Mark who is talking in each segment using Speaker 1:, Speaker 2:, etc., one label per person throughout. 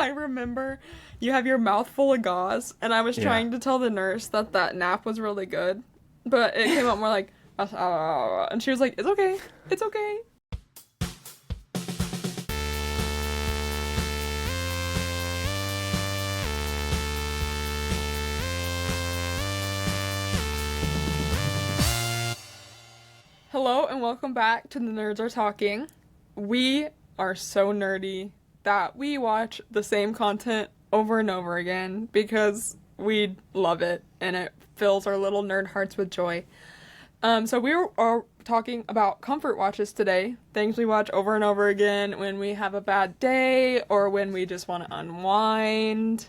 Speaker 1: I remember you have your mouth full of gauze, and I was
Speaker 2: Yeah.
Speaker 1: trying to tell the nurse that nap was really good, but it came out more like, and she was like, it's okay, it's okay. Hello and welcome back to The Nerds Are Talking. We are so nerdy that we watch the same content over and over again because we love it and it fills our little nerd hearts with joy. So we are talking about comfort watches today, things we watch over and over again when we have a bad day or when we just want to unwind.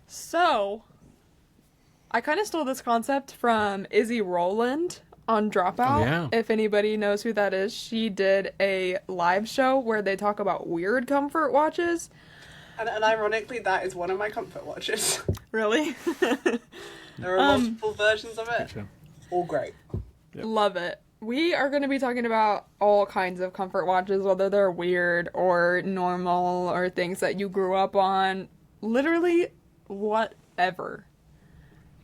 Speaker 1: So, I kind of stole this concept from Izzy Rowland on Dropout.
Speaker 2: Oh, yeah.
Speaker 1: If anybody knows who that is, she did a live show where they talk about weird comfort watches.
Speaker 3: And ironically, that is one of my comfort watches.
Speaker 1: Really?
Speaker 3: There are multiple versions of it.
Speaker 2: Gotcha.
Speaker 3: All great.
Speaker 2: Yep.
Speaker 1: Love it. We are going to be talking about all kinds of comfort watches, whether they're weird or normal or things that you grew up on. Literally, whatever.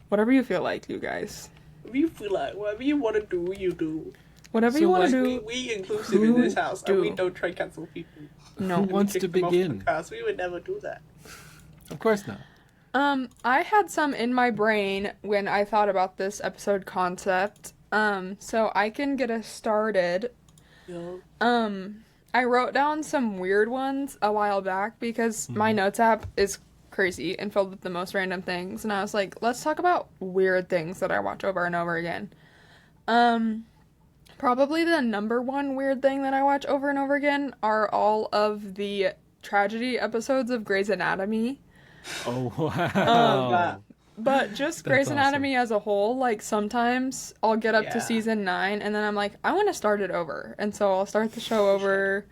Speaker 1: Whatever you feel like, you guys.
Speaker 3: Whatever you feel like, whatever you want to do, you do.
Speaker 1: Whatever you want to do.
Speaker 3: We inclusive in this house, and we
Speaker 1: do.
Speaker 3: don't try to cancel people.
Speaker 1: No.
Speaker 2: Who
Speaker 3: And we
Speaker 2: wants
Speaker 3: kick
Speaker 2: to
Speaker 3: them off
Speaker 2: begin?
Speaker 3: the cast. We would never do that.
Speaker 2: Of course not.
Speaker 1: I had some in my brain when I thought about this episode concept. So I can get us started.
Speaker 3: Yeah.
Speaker 1: I wrote down some weird ones a while back because my notes app is crazy and filled with the most random things. And I was like, let's talk about weird things that I watch over and over again. Probably the number one weird thing that I watch over and over again are all of the tragedy episodes of Grey's Anatomy.
Speaker 2: Oh, wow.
Speaker 1: But just
Speaker 2: That's
Speaker 1: Grey's Anatomy as a whole, like, sometimes I'll get up to
Speaker 3: Yeah.
Speaker 1: season 9, and then I'm like, I want to start it over. And so I'll start the show over.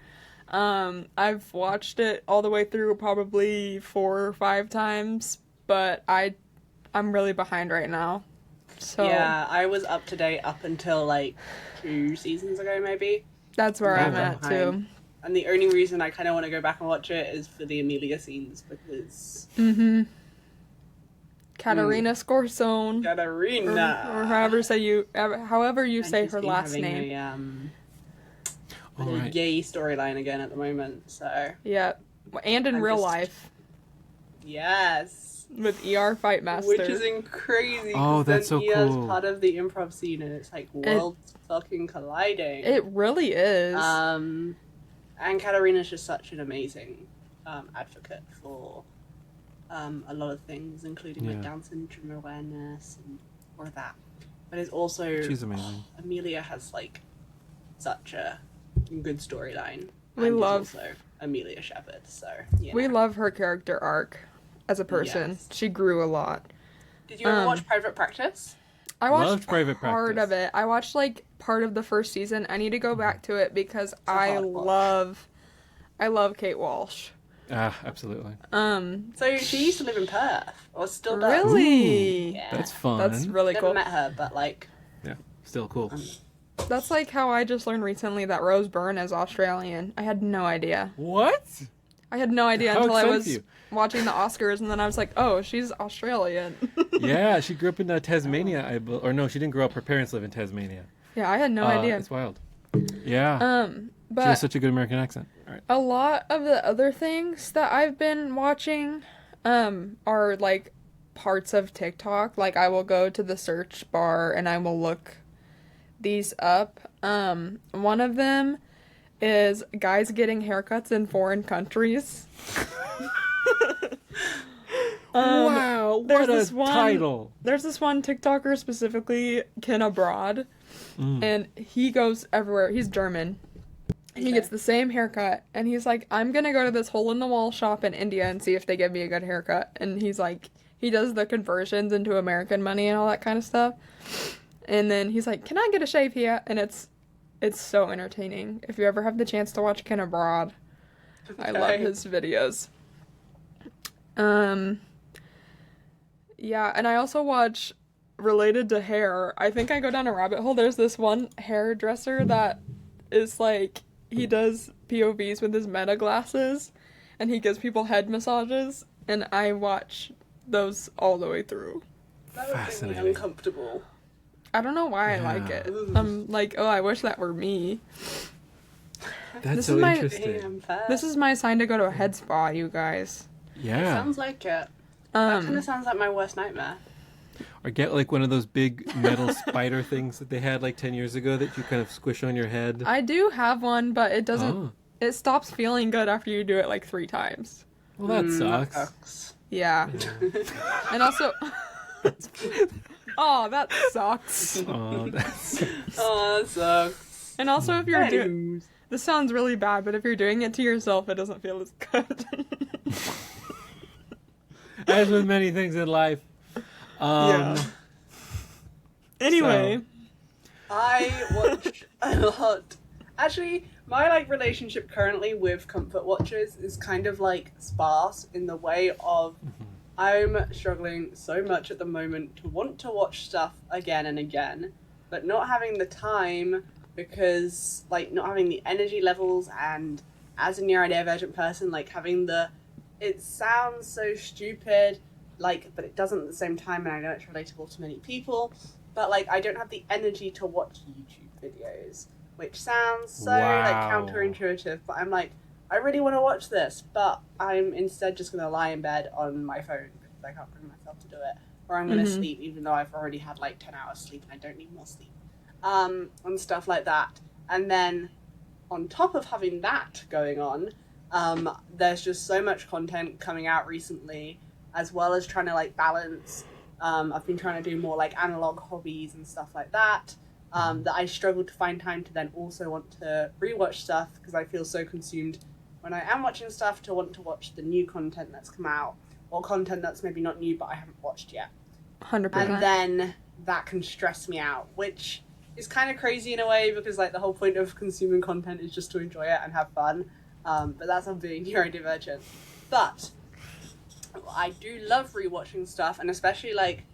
Speaker 1: I've watched it all the way through probably 4 or 5 times, but I'm really behind right now. So
Speaker 3: Yeah, I was up to date up until like 2 seasons ago, maybe.
Speaker 1: that's where
Speaker 2: Oh,
Speaker 1: I'm at, too.
Speaker 3: behind. And the only reason I kind of want to go back and watch it is for the Amelia scenes, because
Speaker 1: Mm-hmm. Katarina Scorsone.
Speaker 3: Katarina.
Speaker 1: Or however you
Speaker 3: And
Speaker 1: say
Speaker 3: she's
Speaker 1: her
Speaker 3: been
Speaker 1: last
Speaker 3: having
Speaker 1: name.
Speaker 2: All
Speaker 3: A
Speaker 2: right.
Speaker 3: yay storyline again at the moment, so
Speaker 1: Yeah. And in
Speaker 3: I'm
Speaker 1: real
Speaker 3: just-
Speaker 1: life.
Speaker 3: yes.
Speaker 1: With ER Fight Master.
Speaker 3: Which is crazy.
Speaker 2: Oh, that's so
Speaker 3: Ia's
Speaker 2: cool.
Speaker 3: part of the improv scene, and it's like worlds fucking colliding.
Speaker 1: It really is.
Speaker 3: And Katarina's just such an amazing advocate for a lot of things, including like
Speaker 2: Yeah.
Speaker 3: Down syndrome awareness and all of that. But it's also
Speaker 2: She's amazing.
Speaker 3: Amelia has like such a good storyline.
Speaker 1: We
Speaker 3: and is
Speaker 1: love-
Speaker 3: also Amelia Shepherd, so you
Speaker 1: We
Speaker 3: know.
Speaker 1: love her character arc as a person.
Speaker 3: Yes.
Speaker 1: She grew a lot.
Speaker 3: Did you ever watch Private Practice?
Speaker 1: I watched
Speaker 2: Loved Private
Speaker 1: part
Speaker 2: Practice.
Speaker 1: of it. I watched like part of the first season. I need to go back to it because I
Speaker 3: hard watch.
Speaker 1: love Kate Walsh.
Speaker 2: Ah, absolutely.
Speaker 3: So she used to live in Perth, or still does.
Speaker 1: Really?
Speaker 3: Yeah.
Speaker 2: That's fun.
Speaker 1: That's really
Speaker 3: Never
Speaker 1: cool.
Speaker 3: met her, but like,
Speaker 2: Yeah, still cool.
Speaker 1: That's like how I just learned recently that Rose Byrne is Australian. I had no idea.
Speaker 2: What?
Speaker 1: I had no idea
Speaker 2: How
Speaker 1: until I
Speaker 2: excites
Speaker 1: was
Speaker 2: you?
Speaker 1: watching the Oscars, and then I was like, oh, she's Australian.
Speaker 2: Yeah, she grew up in Tasmania. Or no, she didn't grow up. Her parents live in Tasmania.
Speaker 1: Yeah, I had no idea.
Speaker 2: It's wild. Yeah. She
Speaker 1: But
Speaker 2: has such a good American accent. All right.
Speaker 1: a lot of the other things that I've been watching are like parts of TikTok. Like I will go to the search bar and I will look these up. One of them is guys getting haircuts in foreign countries.
Speaker 2: Wow, what
Speaker 1: there's
Speaker 2: a
Speaker 1: this one-
Speaker 2: title.
Speaker 1: There's this one TikToker specifically, Ken Abroad, and he goes everywhere. He's German. He
Speaker 3: Okay.
Speaker 1: gets the same haircut, and he's like, I'm gonna go to this hole-in-the-wall shop in India and see if they give me a good haircut. And he's like, he does the conversions into American money and all that kind of stuff. And then he's like, can I get a shave here? And it's so entertaining. If you ever have the chance to watch Ken Abroad, I love
Speaker 3: Okay.
Speaker 1: his videos. Yeah, and I also watch, related to hair, I think I go down a rabbit hole. There's this one hairdresser that is like, he does POVs with his meta glasses, and he gives people head massages, and I watch those all the way through.
Speaker 3: That would make me
Speaker 2: Fascinating.
Speaker 3: uncomfortable.
Speaker 1: I don't know why I
Speaker 2: Yeah.
Speaker 1: like it. I'm like, oh, I wish that were me.
Speaker 2: That's
Speaker 1: This
Speaker 2: so
Speaker 1: is my-
Speaker 2: interesting.
Speaker 3: Damn, fair.
Speaker 1: This is my sign to go to a head spa, you guys.
Speaker 2: Yeah.
Speaker 3: Sounds like it. That kind
Speaker 1: Um,
Speaker 3: of sounds like my worst nightmare.
Speaker 2: Or get like one of those big metal spider things that they had like 10 years ago that you kind of squish on your head.
Speaker 1: I do have one, but it doesn't.
Speaker 2: Oh.
Speaker 1: It stops feeling good after you do it like 3 times.
Speaker 2: Well, that
Speaker 3: That
Speaker 2: sucks.
Speaker 3: sucks.
Speaker 1: Yeah, and also. Oh, that sucks.
Speaker 2: Oh, that's...
Speaker 3: Oh, that sucks.
Speaker 1: And also, if you're doing.
Speaker 3: Anywho's.
Speaker 1: This sounds really bad, but if you're doing it to yourself, it doesn't feel as good.
Speaker 2: As with many things in life.
Speaker 1: Yeah. Anyway.
Speaker 3: I watch a lot. Actually, my like relationship currently with comfort watches is kind of like sparse in the way of I'm struggling so much at the moment to want to watch stuff again and again, but not having the time because like not having the energy levels, and as a neurodivergent person, like having the it sounds so stupid, like, but it doesn't at the same time, and I know it's relatable to many people, but like I don't have the energy to watch YouTube videos, which sounds so like
Speaker 2: Wow.
Speaker 3: counterintuitive, but I'm like, I really want to watch this, but I'm instead just going to lie in bed on my phone because I can't bring myself to do it, or I'm going to sleep even though I've already had like 10 hours sleep and I don't need more sleep, and stuff like that. And then on top of having that going on, there's just so much content coming out recently, as well as trying to like balance. I've been trying to do more like analog hobbies and stuff like that. That I struggle to find time to then also want to rewatch stuff because I feel so consumed when I am watching stuff to want to watch the new content that's come out, or content that's maybe not new but I haven't watched yet.
Speaker 1: 100%.
Speaker 3: And then that can stress me out, which is kind of crazy in a way because like the whole point of consuming content is just to enjoy it and have fun. But that's on being neurodivergent. But I do love rewatching stuff, and especially like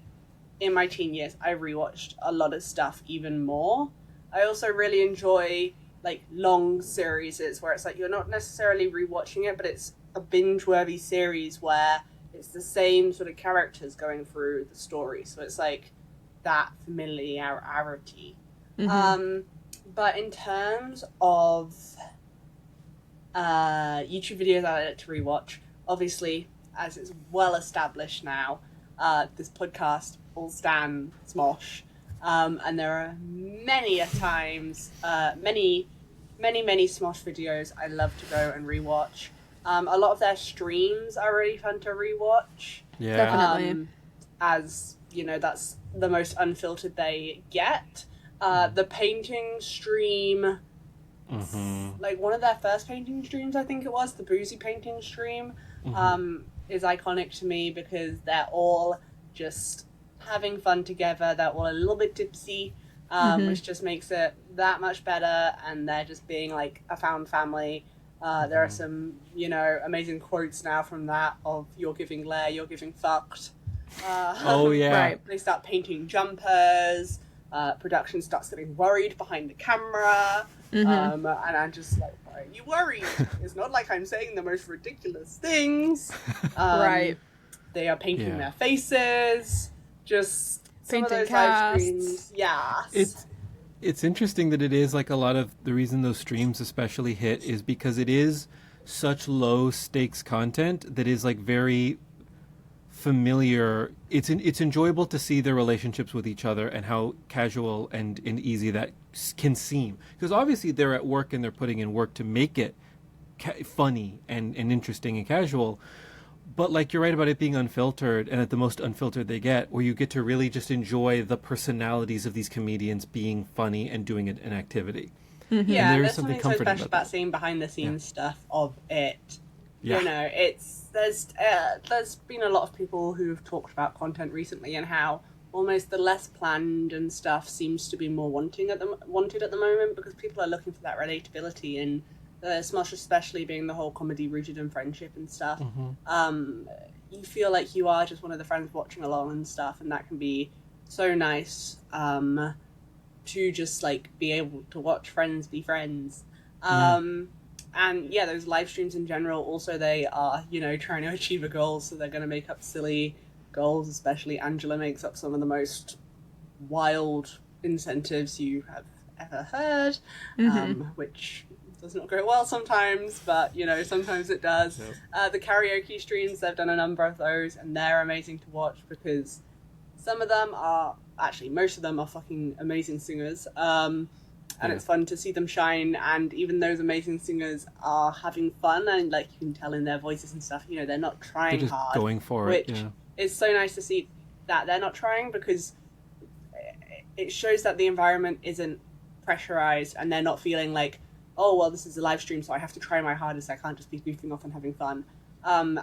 Speaker 3: in my teen years, I rewatched a lot of stuff even more. I also really enjoy like long series where it's like you're not necessarily rewatching it, but it's a binge-worthy series where it's the same sort of characters going through the story. So it's like that familiarity. But in terms of YouTube videos I like to rewatch, obviously, as it's well established now, this podcast will stand Smosh. And there are many a times, many Smosh videos I love to go and rewatch. A lot of their streams are really fun to rewatch.
Speaker 2: Yeah.
Speaker 1: Definitely.
Speaker 3: As, you know, that's the most unfiltered they get. The painting stream, like one of their first painting streams, I think it was, the boozy painting stream, is iconic to me because they're all just having fun together. They're all a little bit tipsy, which just makes it that much better, and they're just being like a found family. There are some, you know, amazing quotes now from that of "You're giving glare, you're giving fucked."
Speaker 2: Oh, yeah.
Speaker 1: Right.
Speaker 3: They start painting jumpers. Production starts getting worried behind the camera. And I'm just like, why are you worried? It's not like I'm saying the most ridiculous things.
Speaker 1: Right.
Speaker 3: They are painting
Speaker 2: Yeah.
Speaker 3: their faces. Just some of
Speaker 1: Painting
Speaker 3: those live
Speaker 1: casts.
Speaker 3: streams. Yeah.
Speaker 2: It's interesting that it is like a lot of the reason those streams especially hit is because it is such low stakes content that is like very familiar. It's enjoyable to see their relationships with each other and how casual and easy that can seem, because obviously they're at work and they're putting in work to make it funny and interesting and casual. But like you're right about it being unfiltered, and at the most unfiltered they get, where you get to really just enjoy the personalities of these comedians being funny and doing an activity.
Speaker 3: Yeah,
Speaker 2: And there is
Speaker 3: there's
Speaker 2: something
Speaker 3: something so
Speaker 2: comforting
Speaker 3: special
Speaker 2: about
Speaker 3: about seeing behind the scenes stuff of it.
Speaker 2: Yeah.
Speaker 3: You know, there's been a lot of people who have talked about content recently and how almost the less planned and stuff seems to be more wanted at the moment because people are looking for that relatability, and Smosh especially being the whole comedy rooted in friendship and stuff. You feel like you are just one of the friends watching along and stuff, and that can be so nice to just like be able to watch friends be friends. And yeah, those live streams in general, also they are, trying to achieve a goal, so they're going to make up silly goals. Especially Angela makes up some of the most wild incentives you have ever heard, which does not go well sometimes, but sometimes it does. Yep. The karaoke streams, they've done a number of those, and they're amazing to watch because some of them are, actually most of them are fucking amazing singers, and it's fun to see them shine. And even those amazing singers are having fun, and like you can tell in their voices and stuff, they're not trying
Speaker 2: they're just
Speaker 3: hard,
Speaker 2: going for
Speaker 3: which
Speaker 2: it.
Speaker 3: is so nice to see that they're not trying, because it shows that the environment isn't pressurized and they're not feeling like, oh, well, this is a live stream, so I have to try my hardest. I can't just be goofing off and having fun. And,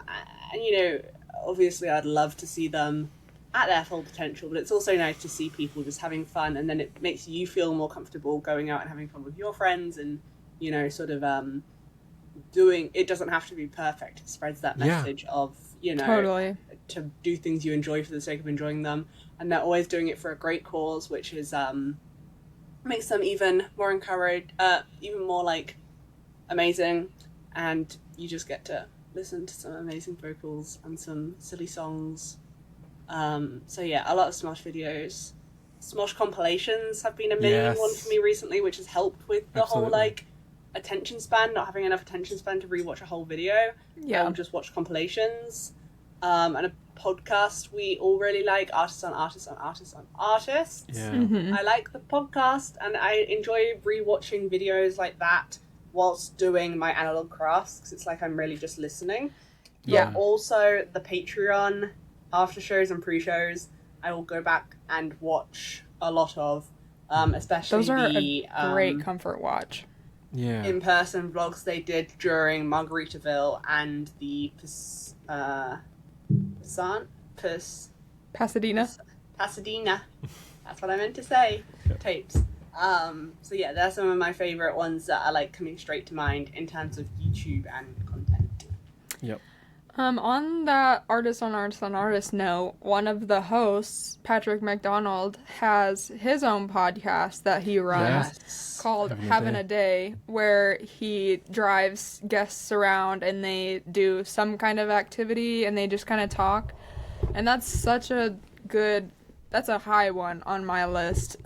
Speaker 3: obviously I'd love to see them at their full potential, but it's also nice to see people just having fun, and then it makes you feel more comfortable going out and having fun with your friends and, sort of doing, it doesn't have to be perfect. It spreads that message of,
Speaker 1: totally,
Speaker 3: to do things you enjoy for the sake of enjoying them. And they're always doing it for a great cause, which is, makes them even more encouraged, even more like amazing, and you just get to listen to some amazing vocals and some silly songs. So yeah, a lot of Smosh videos. Smosh compilations have been a main one for me recently, which has helped with the whole like attention span, not having enough attention span to rewatch a whole video. Or just watch compilations. And a podcast we all really like, Artists on Artists on Artists on Artists.
Speaker 2: Yeah.
Speaker 3: I like the podcast, and I enjoy rewatching videos like that whilst doing my analog crafts, because it's like I'm really just listening.
Speaker 1: Yeah.
Speaker 3: But also the Patreon after shows and pre-shows, I will go back and watch a lot of, especially
Speaker 1: those are
Speaker 3: the
Speaker 1: a great comfort watch.
Speaker 2: Yeah.
Speaker 3: in-person vlogs they did during Margaritaville and the
Speaker 1: Pasadena.
Speaker 3: Pasadena. That's what I meant to say. Tapes. So yeah, they're some of my favorite ones that are like coming straight to mind in terms of YouTube and content.
Speaker 2: Yep.
Speaker 1: On that artist on artist on artist note, one of the hosts, Patrick McDonald, has his own podcast that he runs called Having a Day, where he drives guests around and they do some kind of activity and they just kind of talk. And that's such a good, that's a high one on my list.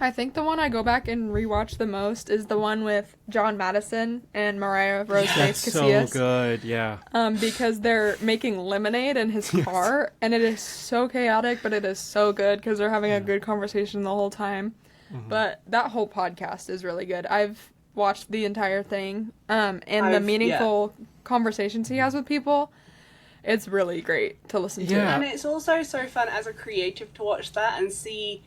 Speaker 1: I think the one I go back and rewatch the most is the one with John Madison and Mariah Rose
Speaker 2: That's
Speaker 1: Casillas.
Speaker 2: so good, yeah.
Speaker 1: Because they're making lemonade in his car, and it is so chaotic, but it is so good because they're having a good conversation the whole time. But that whole podcast is really good. I've watched the entire thing, and the meaningful conversations he has with people, it's really great to listen to.
Speaker 3: And it's also so fun as a creative to watch that and see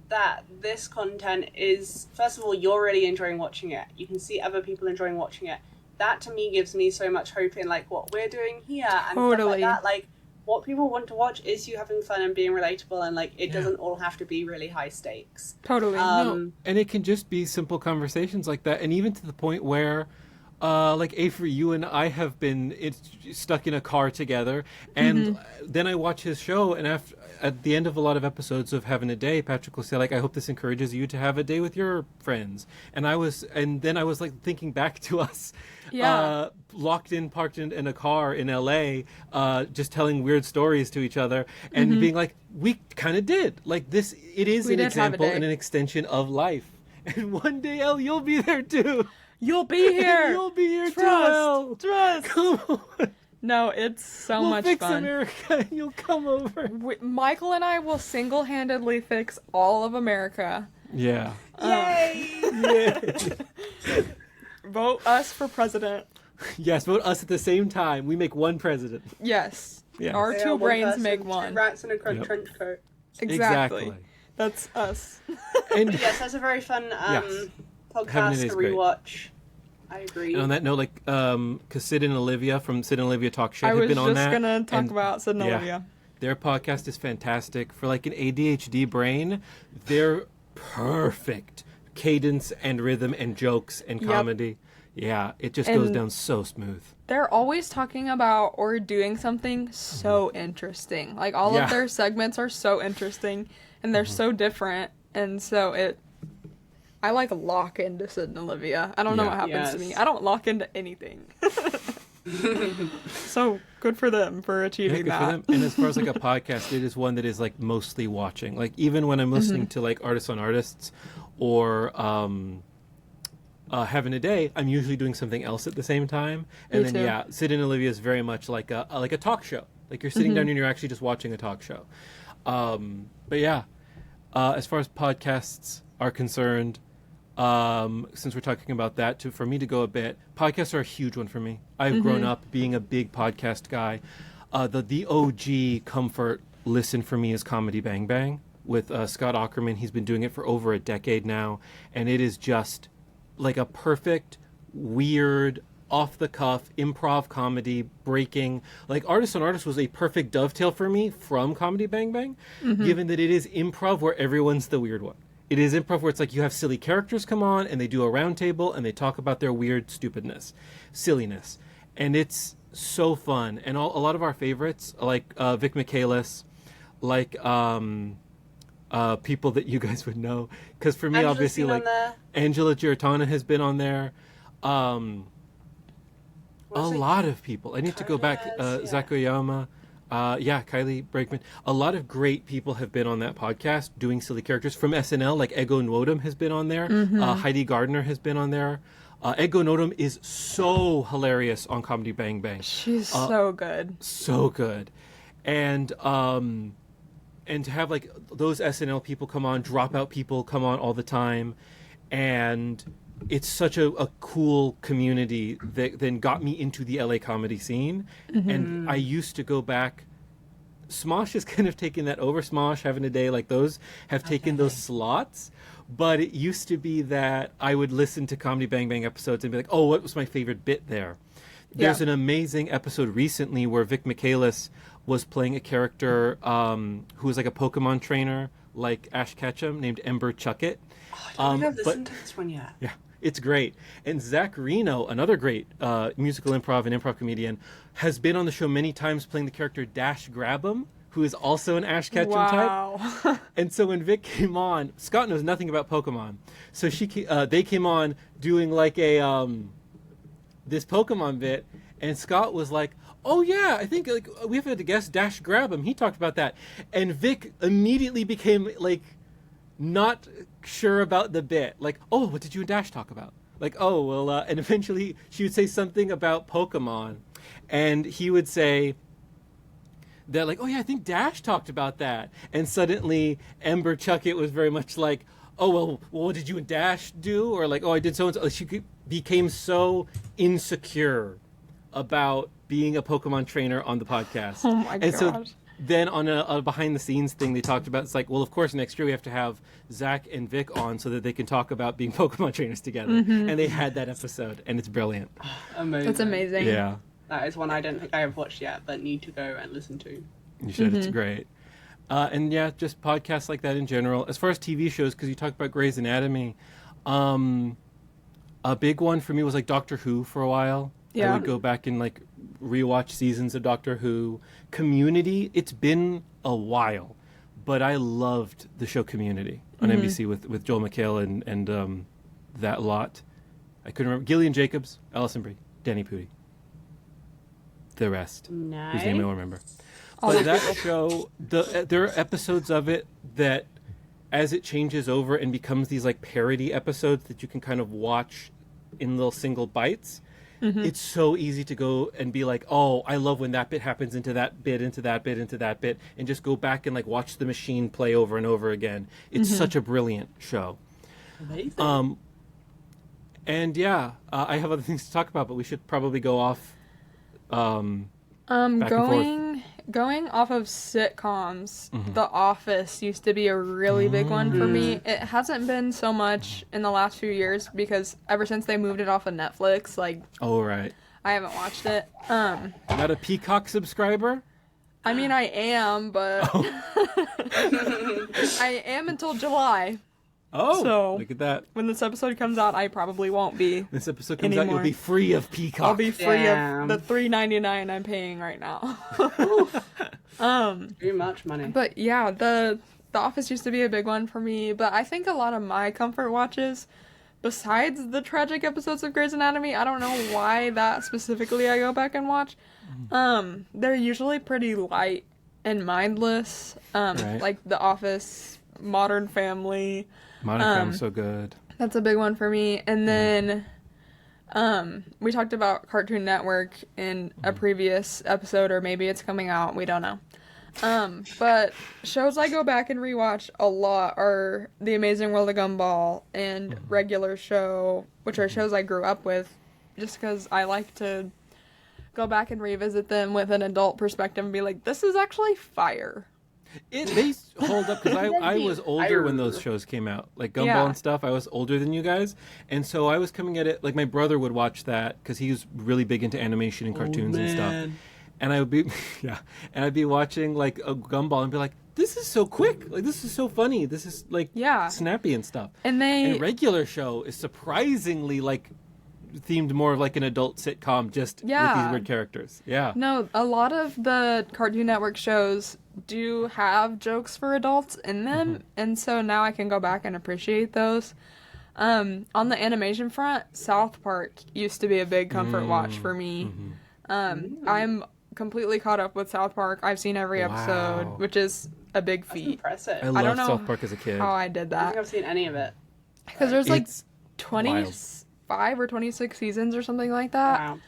Speaker 3: that this content is, first of all, you're really enjoying watching it. You can see other people enjoying watching it. That to me gives me so much hope in like what we're doing here and stuff like that. Like what people want to watch is you having fun and being relatable, and like it doesn't all have to be really high stakes.
Speaker 1: Totally.
Speaker 2: No. And it can just be simple conversations like that, and even to the point where like Avery, you and I have been stuck in a car together, and then I watch his show, and at the end of a lot of episodes of Having a Day, Patrick will say like, "I hope this encourages you to have a day with your friends." And then I was like thinking back to us, parked in a car in LA, just telling weird stories to each other, and being like, "We kind of did like this. It is an example and an extension of life." And one day, Elle, you'll be there too.
Speaker 1: You'll be here.
Speaker 2: You'll be here too, Elle.
Speaker 1: Trust.
Speaker 2: Come on.
Speaker 1: No, it's so much
Speaker 2: fix
Speaker 1: fun.
Speaker 2: America. You'll come over.
Speaker 1: Michael and I will single-handedly fix all of America.
Speaker 2: Yeah.
Speaker 3: Yay!
Speaker 1: Vote us for president.
Speaker 2: Yes, vote us at the same time. We make one president.
Speaker 1: Yes.
Speaker 2: Yeah.
Speaker 1: Our two brains make
Speaker 3: 2
Speaker 1: one.
Speaker 3: rats in a trench coat.
Speaker 1: Exactly. That's us.
Speaker 2: And
Speaker 3: yes, that's a very fun podcast to rewatch. I agree.
Speaker 2: And on that note, like, because Sid and Olivia from Sid and Olivia Talk Shit have been on that.
Speaker 1: I was just going to talk about Sid and Olivia.
Speaker 2: Their podcast is fantastic. For like an ADHD brain, they're perfect. Cadence and rhythm and jokes and comedy. Yeah, it just goes down so smooth.
Speaker 1: They're always talking about or doing something so interesting. Like all of their segments are so interesting and they're so different. And so I like lock into Sid and Olivia. I don't know
Speaker 2: Yeah.
Speaker 1: what happens to
Speaker 3: Yes.
Speaker 1: me. I don't lock into anything. So good for them for
Speaker 2: Yeah,
Speaker 1: achieving
Speaker 2: good for
Speaker 1: that.
Speaker 2: them. And as far as like a podcast, it is one that is like mostly watching. Like even when I'm listening to like artists on artists or having a day, I'm usually doing something else at the same time. And
Speaker 1: Me
Speaker 2: then
Speaker 1: too.
Speaker 2: yeah, Sid and Olivia is very much like a talk show. Like you're sitting down and you're actually just watching a talk show. But yeah, as far as podcasts are concerned, since we're talking about that, for me to go a bit, podcasts are a huge one for me. I've grown up being a big podcast guy. The OG comfort listen for me is Comedy Bang Bang with Scott Aukerman. He's been doing it for over a decade now, and it is just like a perfect, weird, off the cuff improv comedy breaking. Like Artist on Artist was a perfect dovetail for me from Comedy Bang Bang, given that it is improv where everyone's the weird one. It is improv where it's like you have silly characters come on and they do a round table and they talk about their weird stupidness, silliness. And it's so fun. And a lot of our favorites, like Vic Michaelis, like people that you guys would know. Because for me,
Speaker 3: Angela's
Speaker 2: obviously,
Speaker 3: been on
Speaker 2: like
Speaker 3: there.
Speaker 2: Angela Giratana has been on there. A
Speaker 3: What's it?
Speaker 2: lot of people. I need to go back.
Speaker 3: Kylie has,
Speaker 2: Zach Oyama. Kylie Brakeman. A lot of great people have been on that podcast doing silly characters from SNL. Like Ego Nwodum has been on there. Heidi Gardner has been on there. Ego Nwodum is so hilarious on Comedy Bang Bang.
Speaker 1: She's so good.
Speaker 2: So good. And to have like those SNL people come on, Dropout people come on all the time, and it's such a cool community that then got me into the LA comedy scene. And I used to go back. Smosh has kind of taken that over. Smosh, Having a Day, like those have taken those slots. But it used to be that I would listen to Comedy Bang Bang episodes and be like, oh, what was my favorite bit there? There's an amazing episode recently where Vic Michaelis was playing a character who was like a Pokemon trainer, like Ash Ketchum, named Ember Chuckett.
Speaker 3: I don't think I've listened to this one yet.
Speaker 2: Yeah, it's great. And Zach Reno, another great musical improv and improv comedian, has been on the show many times playing the character Dash Grabham, who is also an Ash Ketchum type.
Speaker 1: Wow.
Speaker 2: And so when Vic came on, Scott knows nothing about Pokemon. So they came on doing like a this Pokemon bit, and Scott was like, oh yeah, I think like we have had to guess Dash Grabham. He talked about that. And Vic immediately became like not sure about the bit. Like, oh, what did you and Dash talk about? Like, oh, well, and eventually she would say something about Pokemon, and he would say that, like, oh yeah, I think Dash talked about that. And suddenly Ember Chuckett was very much like, oh, well, what did you and Dash do? Or like, oh, I did so-and-so. She became so insecure about being a Pokemon trainer on the podcast.
Speaker 1: Oh my
Speaker 2: and so
Speaker 1: gosh.
Speaker 2: then on a behind-the-scenes thing, they talked about, it's like, well, of course, next year we have to have Zach and Vic on so that they can talk about being Pokemon trainers together. And they had that episode, and it's brilliant.
Speaker 3: Amazing.
Speaker 1: That's amazing.
Speaker 2: Yeah,
Speaker 3: That is one I don't think I have watched yet, but need to go and listen to.
Speaker 2: you should. It's great. And yeah, just podcasts like that in general. As far as TV shows, because you talked about Grey's Anatomy, a big one for me was like Doctor Who for a while.
Speaker 1: Yeah.
Speaker 2: I would go back and like rewatch seasons of Doctor Who. Community, it's been a while, but I loved the show Community on NBC with Joel McHale and that lot. I couldn't remember. Gillian Jacobs, Alison Brie, Danny Pudi. The rest,
Speaker 3: Nice.
Speaker 2: whose name I don't remember.
Speaker 1: All
Speaker 2: But
Speaker 1: those
Speaker 2: that show, there are episodes of it that, as it changes over and becomes these like parody episodes that you can kind of watch in little single bites, it's so easy to go and be like, oh, I love when that bit happens into that bit, into that bit, into that bit, and just go back and like watch the machine play over and over again. It's such a brilliant show.
Speaker 3: Amazing.
Speaker 2: And yeah, I have other things to talk about, but we should probably go off. Back and
Speaker 1: Going off of sitcoms, The Office used to be a really big one for me. It hasn't been so much in the last few years because ever since they moved it off of Netflix, like
Speaker 2: Oh, right.
Speaker 1: I haven't watched it.
Speaker 2: Not a Peacock subscriber?
Speaker 1: I mean I am, but I am until July.
Speaker 2: Oh,
Speaker 1: So-
Speaker 2: look at that.
Speaker 1: When this episode comes out, I probably won't be.
Speaker 2: This episode comes out,
Speaker 1: Anymore.
Speaker 2: you'll be free of Peacock.
Speaker 1: I'll be free
Speaker 3: Damn.
Speaker 1: of the $3.99 I'm paying right now.
Speaker 3: Too much money.
Speaker 1: But yeah, the The Office used to be a big one for me, but I think a lot of my comfort watches, besides the tragic episodes of Grey's Anatomy, I don't know why that specifically I go back and watch. They're usually pretty light and mindless.
Speaker 2: Right.
Speaker 1: Like The Office, Modern Family.
Speaker 2: Modern Family's so good.
Speaker 1: That's a big one for me. And then we talked about Cartoon Network in a previous episode, or maybe it's coming out. We don't know. But shows I go back and rewatch a lot are The Amazing World of Gumball and Regular Show, which are shows I grew up with, just because I like to go back and revisit them with an adult perspective and be like, this is actually fire.
Speaker 2: They hold up because I was older when those shows came out, like Gumball and stuff. I was older than you guys, and so I was coming at it like my brother would watch that because he was really big into animation and cartoons and stuff. And I would be, and I'd be watching like a Gumball and be like, "This is so quick! Like this is so funny! This is like snappy and stuff."
Speaker 1: And
Speaker 2: Regular Show is surprisingly like themed more of like an adult sitcom, just with these weird characters. Yeah.
Speaker 1: No, a lot of the Cartoon Network shows do have jokes for adults in them, and so now I can go back and appreciate those. On the animation front, South Park used to be a big comfort watch for me. I'm completely caught up with South Park. I've seen every episode, which is a big feat.
Speaker 3: That's impressive.
Speaker 2: I loved
Speaker 1: don't know
Speaker 2: South Park as a kid.
Speaker 1: how I did
Speaker 3: I don't
Speaker 1: that.
Speaker 3: think I've seen any of it.
Speaker 1: Because there's like
Speaker 2: It's
Speaker 1: 25 or 26 seasons or something like that.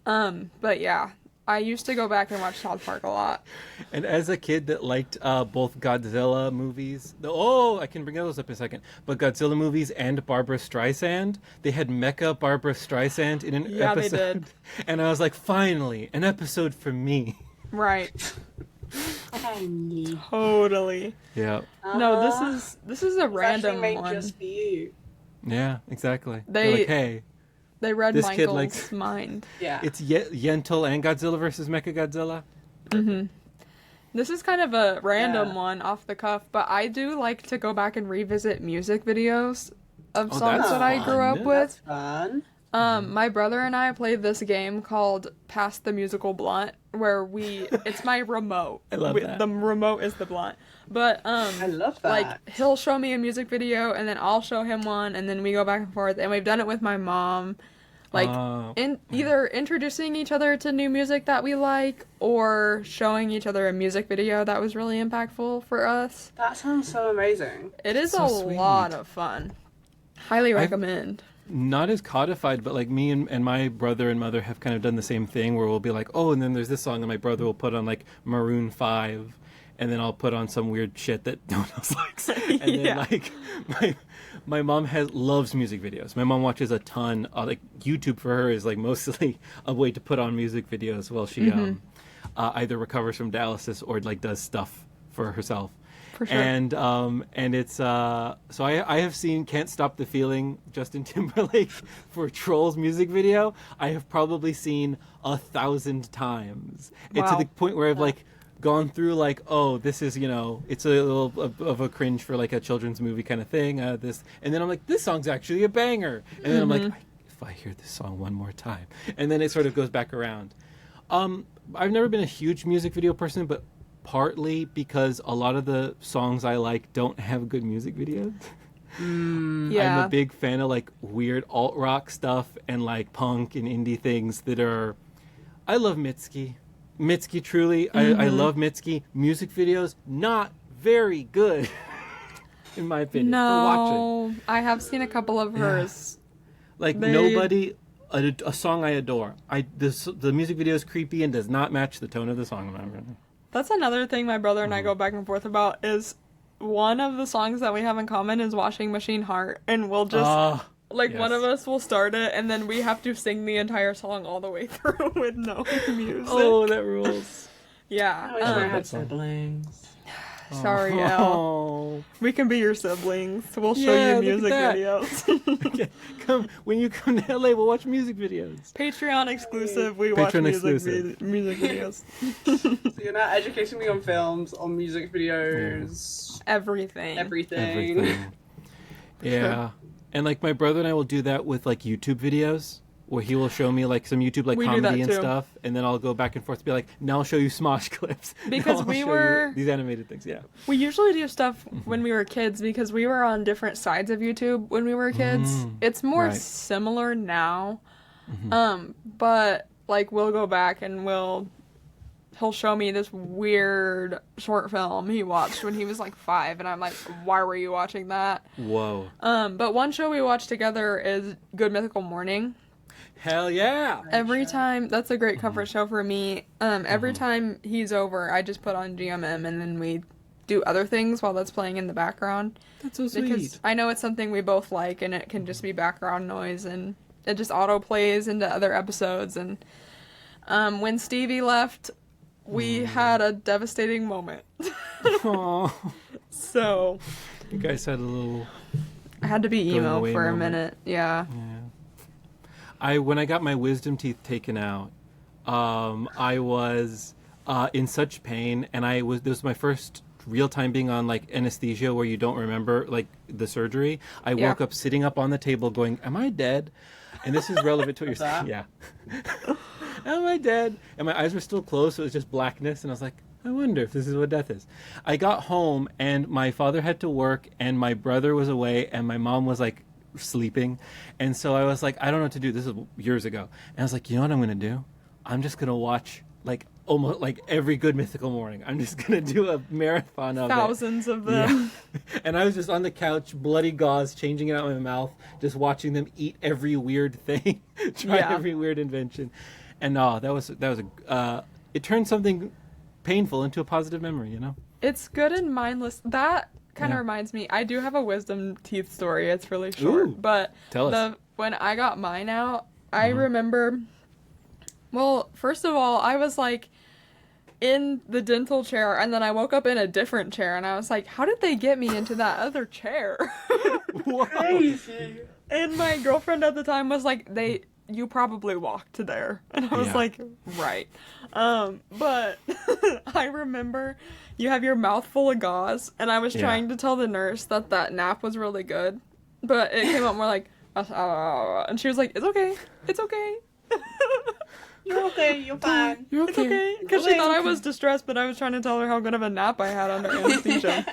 Speaker 3: Wow.
Speaker 1: But yeah, I used to go back and watch South Park a lot.
Speaker 2: And as a kid that liked both Godzilla movies, I can bring those up in a second, but Godzilla movies and Barbara Streisand, they had Mecha Barbara Streisand in an episode.
Speaker 1: They did.
Speaker 2: And I was like, finally, an episode for me.
Speaker 1: Right. Totally.
Speaker 2: Yeah.
Speaker 1: No, this is a
Speaker 3: It's
Speaker 1: random
Speaker 3: actually made
Speaker 1: one.
Speaker 3: just for you.
Speaker 2: Yeah, exactly.
Speaker 1: They-
Speaker 2: They're like, hey,
Speaker 1: They read
Speaker 2: this kid
Speaker 1: Michael's
Speaker 2: likes-
Speaker 1: mind.
Speaker 3: Yeah.
Speaker 2: it's Yentl and Godzilla versus Mechagodzilla.
Speaker 1: This is kind of a random one off the cuff, but I do like to go back and revisit music videos of songs
Speaker 2: that's
Speaker 1: that I grew
Speaker 2: fun.
Speaker 1: up
Speaker 2: Yeah.
Speaker 1: with.
Speaker 3: Fun.
Speaker 1: My brother and I played this game called Pass the Musical Blunt, where it's my remote.
Speaker 2: I love that.
Speaker 1: The remote is the blunt. But,
Speaker 3: I love that.
Speaker 1: like, he'll show me a music video, and then I'll show him one, and then we go back and forth, and we've done it with my mom. Like, either introducing each other to new music that we like, or showing each other a music video that was really impactful for us.
Speaker 3: That sounds so amazing.
Speaker 1: It is
Speaker 2: So
Speaker 1: a
Speaker 2: sweet.
Speaker 1: lot of fun. Highly recommend.
Speaker 2: Not as codified, but like me and my brother and mother have kind of done the same thing where we'll be like, oh, and then there's this song, and my brother will put on like Maroon 5, and then I'll put on some weird shit that no one else likes. And then like my mom loves music videos. My mom watches a ton. Like YouTube for her is like mostly a way to put on music videos while she either recovers from dialysis or like does stuff for herself.
Speaker 1: For sure.
Speaker 2: And it's so I have seen Can't Stop the Feeling, Justin Timberlake, for Trolls music video. I have probably seen 1,000 times. It's to the point where I've like gone through like, oh, this is, it's a little of a cringe for like a children's movie kind of thing. And then I'm like, this song's actually a banger. And then I'm like, if I hear this song one more time, and then it sort of goes back around. I've never been a huge music video person, but partly because a lot of the songs I like don't have good music videos. I'm a big fan of like weird alt rock stuff and like punk and indie things that are. I love Mitski. Mitski, truly. I love Mitski. Music videos, not very good, in my opinion, for watching.
Speaker 1: I have seen a couple of hers.
Speaker 2: Like nobody. A song I adore. The music video is creepy and does not match the tone of the song.
Speaker 1: That's another thing my brother and I go back and forth about is one of the songs that we have in common is Washing Machine Heart, and we'll just one of us will start it and then we have to sing the entire song all the way through with no music.
Speaker 2: Oh, that rules.
Speaker 1: Yeah.
Speaker 3: I wish I had siblings.
Speaker 1: Sorry, Elle. We can be your siblings. We'll show you music videos.
Speaker 2: Okay, when you come to LA, we'll watch music videos.
Speaker 1: Patreon exclusive. We
Speaker 2: Patreon
Speaker 1: watch
Speaker 2: exclusive.
Speaker 1: music videos.
Speaker 3: So you're not educating me on films, on music videos,
Speaker 1: Everything.
Speaker 2: Yeah. And like my brother and I will do that with like YouTube videos. where he will show me like some YouTube like
Speaker 1: We do
Speaker 2: comedy
Speaker 1: that
Speaker 2: and
Speaker 1: too.
Speaker 2: stuff, and then I'll go back and forth to be like, now I'll show you Smosh clips.
Speaker 1: Because
Speaker 2: Now I'll
Speaker 1: we
Speaker 2: show you
Speaker 1: were-
Speaker 2: these animated things. Yeah.
Speaker 1: We usually do stuff when we were kids because we were on different sides of YouTube when we were kids. It's more
Speaker 2: right.
Speaker 1: similar now. But like we'll go back and he'll show me this weird short film he watched when he was like 5 and I'm like, why were you watching that?
Speaker 2: Whoa.
Speaker 1: But one show we watched together is Good Mythical Morning.
Speaker 2: Hell yeah.
Speaker 1: Every time, that's a great comfort show for me. Every time he's over, I just put on GMM and then we do other things while that's playing in the background.
Speaker 2: That's so sweet.
Speaker 1: Because I know it's something we both like and it can just be background noise and it just auto plays into other episodes. And when Stevie left, we had a devastating moment.
Speaker 2: Aw.
Speaker 1: So
Speaker 2: You guys had a little.
Speaker 1: I had to be
Speaker 2: Going
Speaker 1: emo
Speaker 2: away
Speaker 1: for a
Speaker 2: moment.
Speaker 1: minute. Yeah.
Speaker 2: When I got my wisdom teeth taken out, I was in such pain, and this was my first real time being on like anesthesia where you don't remember like the surgery. I
Speaker 1: Yeah.
Speaker 2: woke up sitting up on the table going, "Am I dead?" And this is relevant to what you're saying. Yeah. Am I dead? And my eyes were still closed, so it was just blackness, and I was like, I wonder if this is what death is. I got home, and my father had to work, and my brother was away, and my mom was like sleeping, and so I was like, I don't know what to do. This is years ago, and I was like, you know what I'm gonna do? I'm just gonna watch like almost like every Good Mythical Morning. I'm just gonna do a marathon of
Speaker 1: Thousands of
Speaker 2: it.
Speaker 1: them.
Speaker 2: Yeah. And I was just on the couch, bloody gauze, changing it out of my mouth, just watching them eat every weird thing, try
Speaker 1: Yeah.
Speaker 2: every weird invention, and that was it turned something painful into a positive memory, you know.
Speaker 1: It's good and mindless. That kind of
Speaker 2: Yeah.
Speaker 1: reminds me. I do have a wisdom teeth story. It's really short,
Speaker 2: Ooh.
Speaker 1: but
Speaker 2: Tell us.
Speaker 1: when I got mine out, I remember. Well, first of all, I was like in the dental chair, and then I woke up in a different chair, and I was like, "How did they get me into that other chair?"
Speaker 3: Crazy.
Speaker 1: And my girlfriend at the time was like, "You probably walked to there," and I was
Speaker 2: Yeah.
Speaker 1: like, "Right." But I remember you have your mouth full of gauze, and I was
Speaker 2: Yeah.
Speaker 1: trying to tell the nurse that nap was really good, but it came out more like, and she was like, "It's okay, it's okay."
Speaker 3: You're okay. You're fine.
Speaker 2: You're
Speaker 1: It's okay, because she
Speaker 3: Okay,
Speaker 1: thought I
Speaker 3: okay.
Speaker 1: was distressed, but I was trying to tell her how good of a nap I had under anesthesia.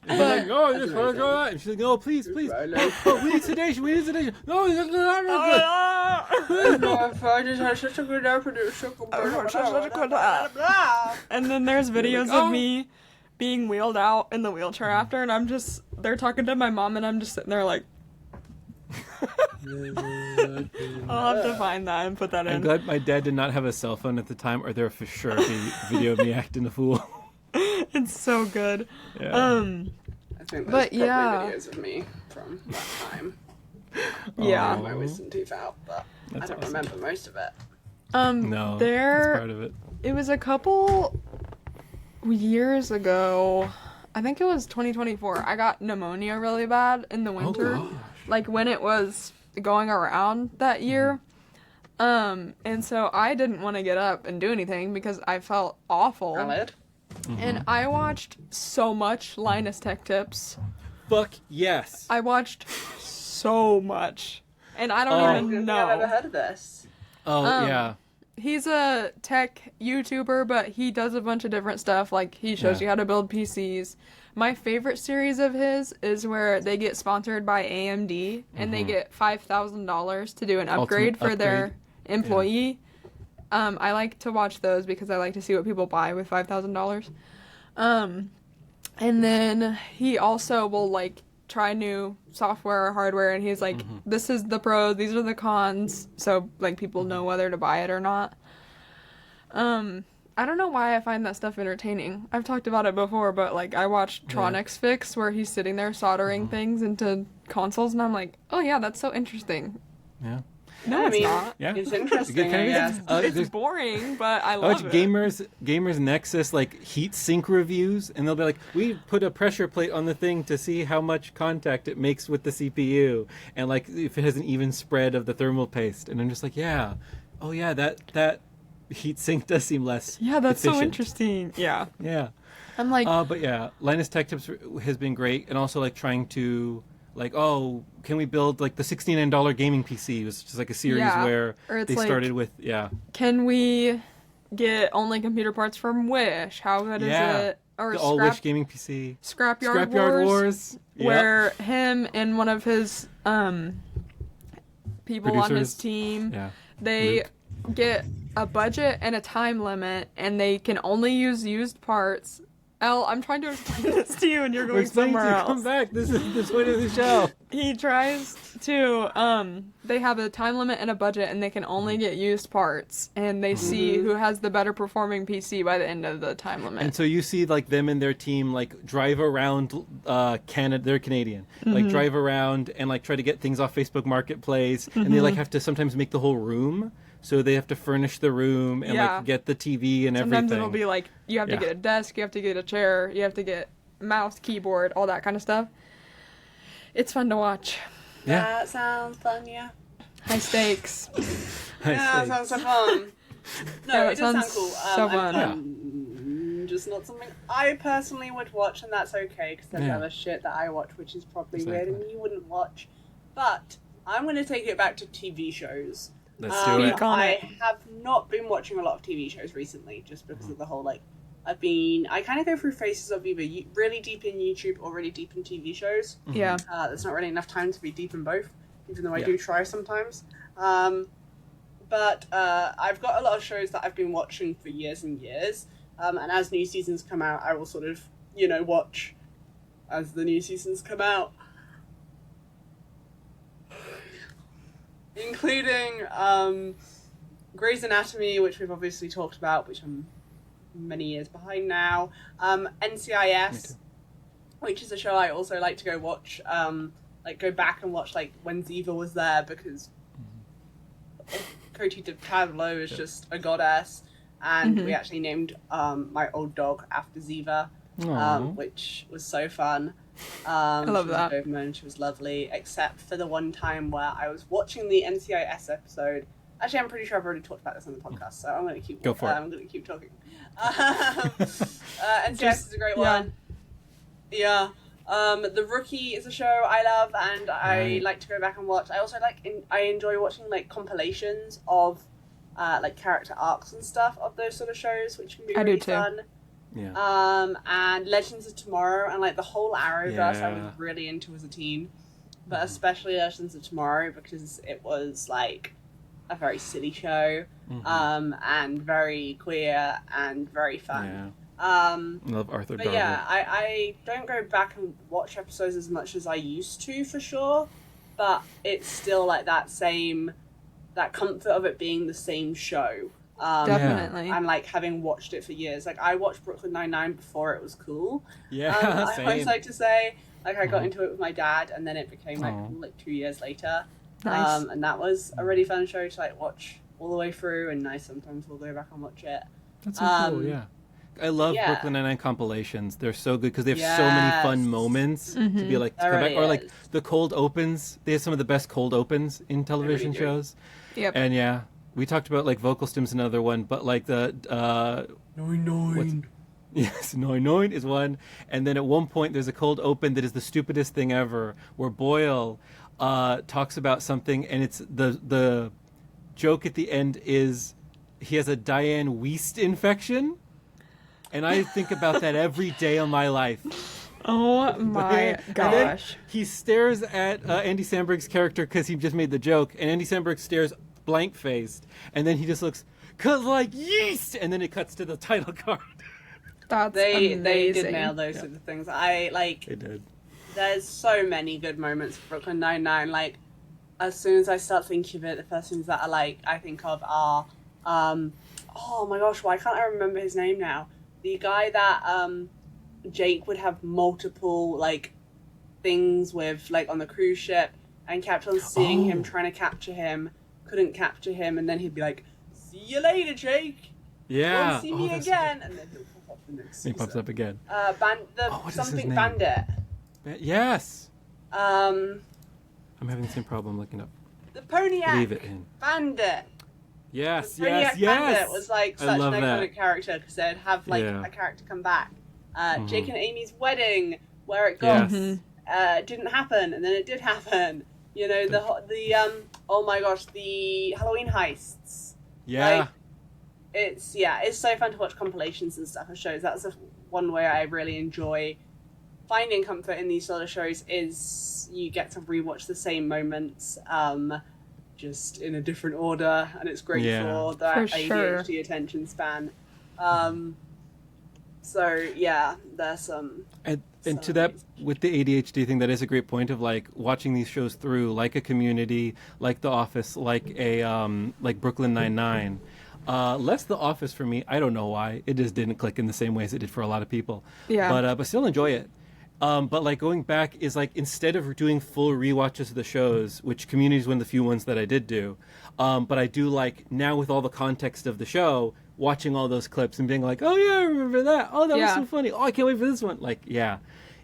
Speaker 2: And she's like, "Oh, just want to go out." And she's like, "No, please, please. Oh, we need sedation. We need sedation." No, that's not real good.
Speaker 3: I just had such a good nap and it was so
Speaker 1: And then there's videos
Speaker 2: "Oh."
Speaker 1: of me being wheeled out in the wheelchair after, and they're talking to my mom, and I'm just sitting there like, I'll have to find that and put that
Speaker 2: I'm
Speaker 1: in.
Speaker 2: glad my dad did not have a cell phone at the time, or there would for sure be video of me acting a fool.
Speaker 1: It's so good.
Speaker 2: Yeah.
Speaker 3: I think there's
Speaker 1: But
Speaker 3: probably
Speaker 1: yeah.
Speaker 3: videos of me from that time.
Speaker 1: Yeah.
Speaker 3: My wisdom teeth out, but
Speaker 2: That's
Speaker 3: I don't
Speaker 2: awesome.
Speaker 3: remember most of it.
Speaker 2: No, that's part of it.
Speaker 1: It was a couple years ago. I think it was 2024. I got pneumonia really bad in the winter.
Speaker 2: gosh.
Speaker 1: Like when it was going around that year. And so I didn't want to get up and do anything because I felt awful.
Speaker 3: Valid.
Speaker 1: And I watched so much Linus Tech Tips.
Speaker 2: Fuck yes.
Speaker 1: I watched so much. And I don't
Speaker 2: Oh.
Speaker 3: I don't
Speaker 1: even
Speaker 3: think I've ever
Speaker 1: know.
Speaker 3: heard of this.
Speaker 2: Oh yeah.
Speaker 1: He's a tech YouTuber, but he does a bunch of different stuff. Like, he shows
Speaker 2: Yeah.
Speaker 1: you how to build PCs. My favorite series of his is where they get sponsored by AMD, and they get $5,000 to do an upgrade
Speaker 2: Ultimate
Speaker 1: for their
Speaker 2: upgrade.
Speaker 1: employee. I like to watch those because I like to see what people buy with $5,000. And then he also will, like, try new software or hardware, and he's like, this is the pros, these are the cons, so, like, people know whether to buy it or not. I don't know why I find that stuff entertaining. I've talked about it before, but, like, I watched Tronix Fix, where he's sitting there soldering things into consoles, and I'm like, oh yeah, that's so interesting.
Speaker 2: Yeah.
Speaker 1: No, it's not.
Speaker 2: Yeah.
Speaker 3: It's interesting, I
Speaker 2: Kind of-
Speaker 3: guess.
Speaker 1: It's
Speaker 2: there's-
Speaker 1: boring, but I
Speaker 2: I
Speaker 1: love
Speaker 2: watch
Speaker 1: it.
Speaker 2: Gamers Nexus like heat sink reviews, and they'll be like, "We put a pressure plate on the thing to see how much contact it makes with the CPU, and like if it has an even spread of the thermal paste." And I'm just like, "Yeah, oh yeah, that heat sink does seem less.
Speaker 1: Yeah, that's so
Speaker 2: efficient."
Speaker 1: interesting. Yeah.
Speaker 2: Yeah.
Speaker 1: I'm like,
Speaker 2: But yeah, Linus Tech Tips has been great, and also like trying to like, oh, can we build like the $69 gaming PC? It was just like a series
Speaker 1: Yeah.
Speaker 2: where
Speaker 1: Or it's
Speaker 2: they
Speaker 1: like,
Speaker 2: started with
Speaker 1: can we get only computer parts from Wish? How good is it? Or
Speaker 2: the all Wish gaming PC.
Speaker 1: Scrapyard Wars,
Speaker 2: Yep.
Speaker 1: where him and one of his people on his
Speaker 2: Producers.
Speaker 1: team,
Speaker 2: Yeah.
Speaker 1: they
Speaker 2: Luke.
Speaker 1: get a budget and a time limit, and they can only use used parts. Elle, I'm trying to explain this to you, and you're going somewhere else.
Speaker 2: Come back. This is the point of the show.
Speaker 1: He tries to, they have a time limit and a budget, and they can only get used parts, and they see who has the better performing PC by the end of the time limit.
Speaker 2: And so you see like them and their team like drive around Canada. They're Canadian. Like drive around and like try to get things off Facebook Marketplace, and they like have to sometimes make the whole room. So they have to furnish the room and like get the TV and
Speaker 1: Sometimes
Speaker 2: everything.
Speaker 1: it'll be like, you have to get a desk, you have to get a chair, you have to get mouse, keyboard, all that kind of stuff. It's fun to watch.
Speaker 2: Yeah.
Speaker 3: That sounds fun, yeah.
Speaker 1: High stakes.
Speaker 3: Yeah, that sounds so fun. No,
Speaker 1: Yeah,
Speaker 3: it does sound cool.
Speaker 1: so fun.
Speaker 3: Just not something I personally would watch, and that's okay, because there's
Speaker 2: Yeah.
Speaker 3: other shit that I watch which is probably
Speaker 2: Exactly.
Speaker 3: weird and you wouldn't watch. But I'm going to take it back to TV shows.
Speaker 2: Let's do it.
Speaker 1: Speak on
Speaker 3: I
Speaker 1: it.
Speaker 3: have not been watching a lot of TV shows recently, just because of the whole, like, I kind of go through phases of either really deep in YouTube or really deep in TV shows.
Speaker 1: Yeah.
Speaker 3: There's not really enough time to be deep in both, even though I
Speaker 2: Yeah.
Speaker 3: do try sometimes. But I've got a lot of shows that I've been watching for years and years, and as new seasons come out, I will sort of, watch as the new seasons come out. Including Grey's Anatomy, which we've obviously talked about, which I'm many years behind now. NCIS, which is a show I also like to go watch, go back and watch like when Ziva was there, because Coty de Pablo is just a goddess, and we actually named my old dog after Ziva, which was so fun. I
Speaker 1: love that.
Speaker 3: She was lovely, except for the one time where I was watching the NCIS episode. Actually, I'm pretty sure I've already talked about this on the podcast, so I'm going to keep
Speaker 2: Go for it.
Speaker 3: I'm going to keep talking. NCIS is a great one. Yeah. The Rookie is a show I love, and I like to go back and watch. I also I enjoy watching like compilations of like character arcs and stuff of those sort of shows, which can be
Speaker 1: I do
Speaker 3: really
Speaker 1: too.
Speaker 3: fun.
Speaker 2: Yeah.
Speaker 3: And Legends of Tomorrow and like the whole Arrowverse I was
Speaker 2: Yeah.
Speaker 3: really into as a teen, but especially Legends of Tomorrow because it was like a very silly show, and very queer and very fun.
Speaker 2: I love Arthur
Speaker 3: But
Speaker 2: Darvill.
Speaker 3: yeah, I don't go back and watch episodes as much as I used to, for sure, but it's still like that comfort of it being the same show.
Speaker 1: Definitely.
Speaker 3: And like having watched it for years. Like I watched Brooklyn Nine-Nine before it was cool.
Speaker 2: Yeah,
Speaker 3: I
Speaker 2: same.
Speaker 3: always like to say, like I got into it with my dad, and then it became like
Speaker 2: Aw.
Speaker 3: cool like 2 years later.
Speaker 1: Nice.
Speaker 3: And that was a really fun show to like watch all the way through, and I sometimes will go back and watch it.
Speaker 2: That's so cool, yeah. I love
Speaker 3: yeah.
Speaker 2: Brooklyn Nine-Nine compilations. They're so good because they have so many fun
Speaker 3: Yes.
Speaker 2: moments to be like, to
Speaker 3: There
Speaker 2: come back.
Speaker 3: really
Speaker 2: Or like
Speaker 3: is.
Speaker 2: the cold opens. They have some of the best cold opens in television
Speaker 3: do.
Speaker 2: shows.
Speaker 1: Yep.
Speaker 2: And yeah, we talked about like Vocal Stim's another one, but like the
Speaker 3: Nine.
Speaker 2: yes, Noin is one. And then at one point there's a cold open that is the stupidest thing ever, where Boyle talks about something, and it's the joke at the end is he has a Diane Weist infection. And I think about that every day of my life.
Speaker 1: Oh my
Speaker 2: And then
Speaker 1: gosh.
Speaker 2: he stares at Andy Samberg's character because he just made the joke, and Andy Samberg stares blank-faced, and then he just looks, 'cause like yeast, and then it cuts to the title card.
Speaker 1: That's
Speaker 3: They
Speaker 1: amazing.
Speaker 3: did nail those sort of things. I like.
Speaker 2: They did.
Speaker 3: There's so many good moments of Brooklyn Nine-Nine. Like, as soon as I start thinking of it, the first things that I think of are, oh my gosh, why can't I remember his name now? The guy that Jake would have multiple like things with, like on the cruise ship, and kept on seeing him, trying to capture him, couldn't capture him, and then he'd be like, "See you later, Jake.
Speaker 2: Yeah.
Speaker 3: Won't see me
Speaker 2: that's-
Speaker 3: again," and then he'll pop up the next
Speaker 2: He pops
Speaker 3: season.
Speaker 2: up again.
Speaker 3: What
Speaker 2: is his
Speaker 3: something
Speaker 2: name?
Speaker 3: Bandit.
Speaker 2: Yes.
Speaker 3: Um,
Speaker 2: I'm having the same problem looking up.
Speaker 3: the Pontiac
Speaker 2: Leave it in.
Speaker 3: Bandit.
Speaker 2: Yes,
Speaker 3: The Pontiac
Speaker 2: yes,
Speaker 3: Bandit
Speaker 2: yes.
Speaker 3: was like
Speaker 2: I
Speaker 3: such an
Speaker 2: love
Speaker 3: iconic
Speaker 2: that.
Speaker 3: character because they'd have like
Speaker 2: Yeah.
Speaker 3: a character come back. Jake and Amy's wedding, where it got
Speaker 2: Yes.
Speaker 3: didn't happen, and then it did happen. You know, oh my gosh, the Halloween heists.
Speaker 2: Yeah.
Speaker 3: Like, it's so fun to watch compilations and stuff of shows. That's one way I really enjoy finding comfort in these sort of shows, is you get to rewatch the same moments, just in a different order, and it's great for that ADHD attention span. So yeah, there's some.
Speaker 2: And to that, with the ADHD thing, that is a great point of like watching these shows through, like a Community, like The Office, like like Brooklyn Nine-Nine. Less The Office for me. I don't know why. It just didn't click in the same way as it did for a lot of people. Yeah. But still enjoy it. But like going back is like, instead of doing full rewatches of the shows, which Community is one of the few ones that I did do, but I do like now with all the context of the show, watching all those clips and being like, oh yeah, I remember that. Oh, that was so funny. Oh, I can't wait for this one. Like, yeah,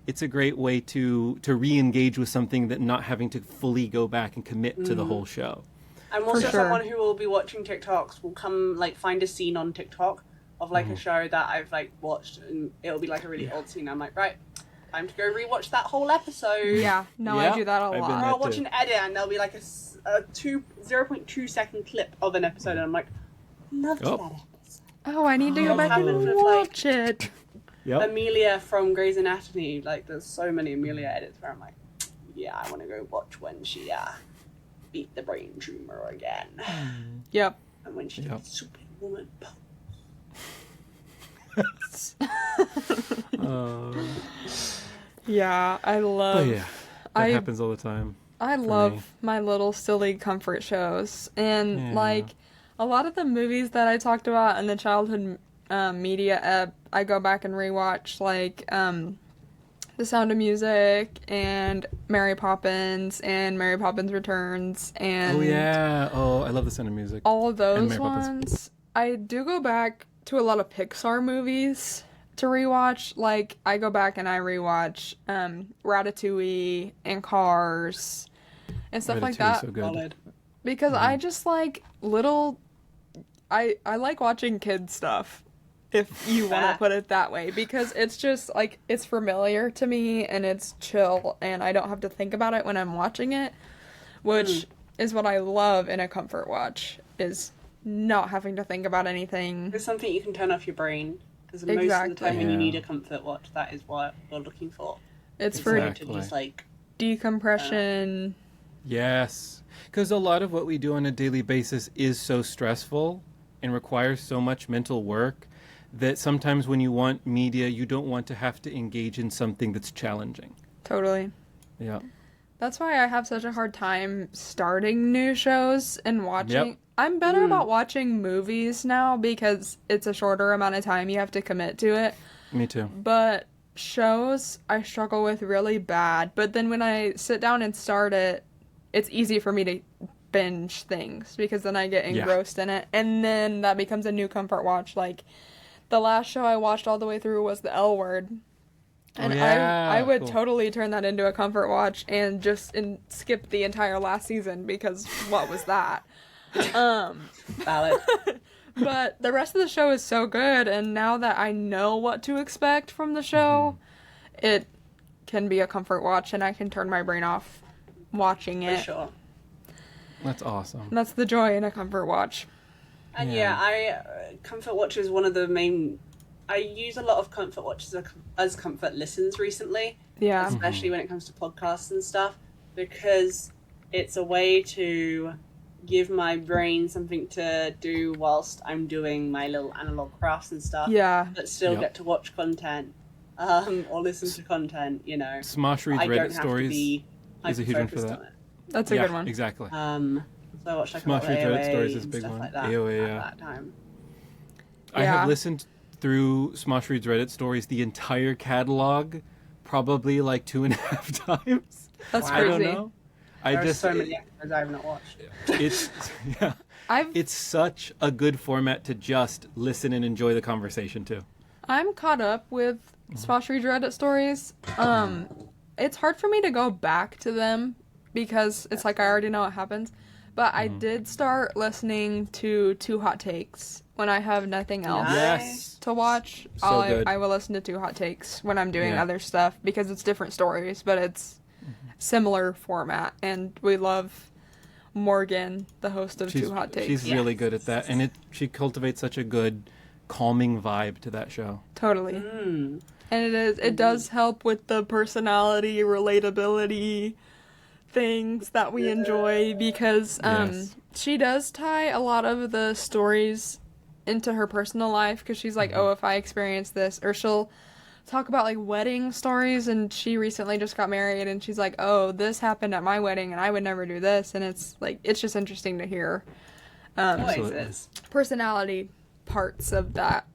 Speaker 2: it's a great way to re-engage with something, that not having to fully go back and commit to the whole show.
Speaker 3: I'm also someone who will be watching TikToks, will come like find a scene on TikTok of like a show that I've like watched, and it'll be like a really old scene. I'm like, right, time to go rewatch that whole episode.
Speaker 1: Yeah, I do that a lot.
Speaker 3: Or I'll watch an edit, and there'll be like a 0.2 second clip of an episode, and I'm like, loved that episode.
Speaker 1: Oh, I need to go back and watch it.
Speaker 2: Yep.
Speaker 3: Amelia from Grey's Anatomy, like there's so many Amelia edits where I'm like, yeah, I want to go watch when she beat the brain tumor again.
Speaker 1: Yep.
Speaker 3: And when she did Superwoman pose.
Speaker 1: Yeah, I love.
Speaker 2: But yeah, that happens all the time.
Speaker 1: I love my little silly comfort shows, and like a lot of the movies that I talked about in the childhood media ep, I go back and rewatch, like The Sound of Music and Mary Poppins and Mary Poppins Returns, and
Speaker 2: I love The Sound of Music.
Speaker 1: All of those ones. I do go back to a lot of Pixar movies to rewatch. Like I go back and I rewatch Ratatouille and Cars and stuff like that.
Speaker 2: So good.
Speaker 1: Because I just like I like watching kid stuff, if you want to put it that way, because it's just like, it's familiar to me and it's chill and I don't have to think about it when I'm watching it, which is what I love in a comfort watch, is not having to think about anything.
Speaker 3: It's something you can turn off your brain, because most of the time when you need a comfort watch, that is what you're looking for.
Speaker 1: It's for
Speaker 3: to just like
Speaker 1: decompression.
Speaker 2: Yes, because a lot of what we do on a daily basis is so stressful and requires so much mental work that sometimes when you want media, you don't want to have to engage in something that's challenging.
Speaker 1: Totally.
Speaker 2: Yeah.
Speaker 1: That's why I have such a hard time starting new shows and watching.
Speaker 2: Yep.
Speaker 1: I'm better about watching movies now because it's a shorter amount of time you have to commit to it.
Speaker 2: Me too.
Speaker 1: But shows I struggle with really bad. But then when I sit down and start it, it's easy for me to binge things because then I get engrossed in it. And then that becomes a new comfort watch. Like the last show I watched all the way through was The L Word. And I would totally turn that into a comfort watch and just skip the entire last season because what was that?
Speaker 3: Valid.
Speaker 1: But the rest of the show is so good, and now that I know what to expect from the show, it can be a comfort watch and I can turn my brain off watching it.
Speaker 3: For sure.
Speaker 2: That's awesome.
Speaker 1: And that's the joy in a comfort watch.
Speaker 3: And comfort watch is one of the main. I use a lot of comfort watches as comfort listens recently.
Speaker 1: Yeah.
Speaker 3: Especially when it comes to podcasts and stuff, because it's a way to give my brain something to do whilst I'm doing my little analog crafts and stuff.
Speaker 1: Yeah.
Speaker 3: But still get to watch content, or listen to content, you know.
Speaker 2: Smosh reads Reddit stories is a huge one for that.
Speaker 1: That's a good one.
Speaker 2: Exactly.
Speaker 3: So I watched like
Speaker 2: Smosh reads Reddit stories is a big one. AOA,
Speaker 3: at that time.
Speaker 2: I have listened through Smosh reads Reddit stories, the entire catalog, probably like 2.5 times.
Speaker 1: That's crazy.
Speaker 2: I don't know.
Speaker 3: There's so many episodes I have not watched.
Speaker 2: It's such a good format to just listen and enjoy the conversation too.
Speaker 1: I'm caught up with Smosh reads Reddit stories. It's hard for me to go back to them because it's like I already know what happens. But I did start listening to Two Hot Takes when I have nothing else
Speaker 2: Yes.
Speaker 1: to watch.
Speaker 2: So good.
Speaker 1: I will listen to Two Hot Takes when I'm doing
Speaker 2: Yeah.
Speaker 1: other stuff because it's different stories, but it's similar format. And we love Morgan, the host of Two Hot Takes.
Speaker 2: She's really good at that, and she cultivates such a good, calming vibe to that show.
Speaker 1: Totally.
Speaker 3: Mm.
Speaker 1: And it does help with the personality, relatability things that we enjoy because
Speaker 2: Yes.
Speaker 1: she does tie a lot of the stories into her personal life because she's like, oh, if I experience this, or she'll talk about like wedding stories, and she recently just got married and she's like, oh, this happened at my wedding and I would never do this, and it's like, it's just interesting to hear
Speaker 3: Choices.
Speaker 1: personality parts of that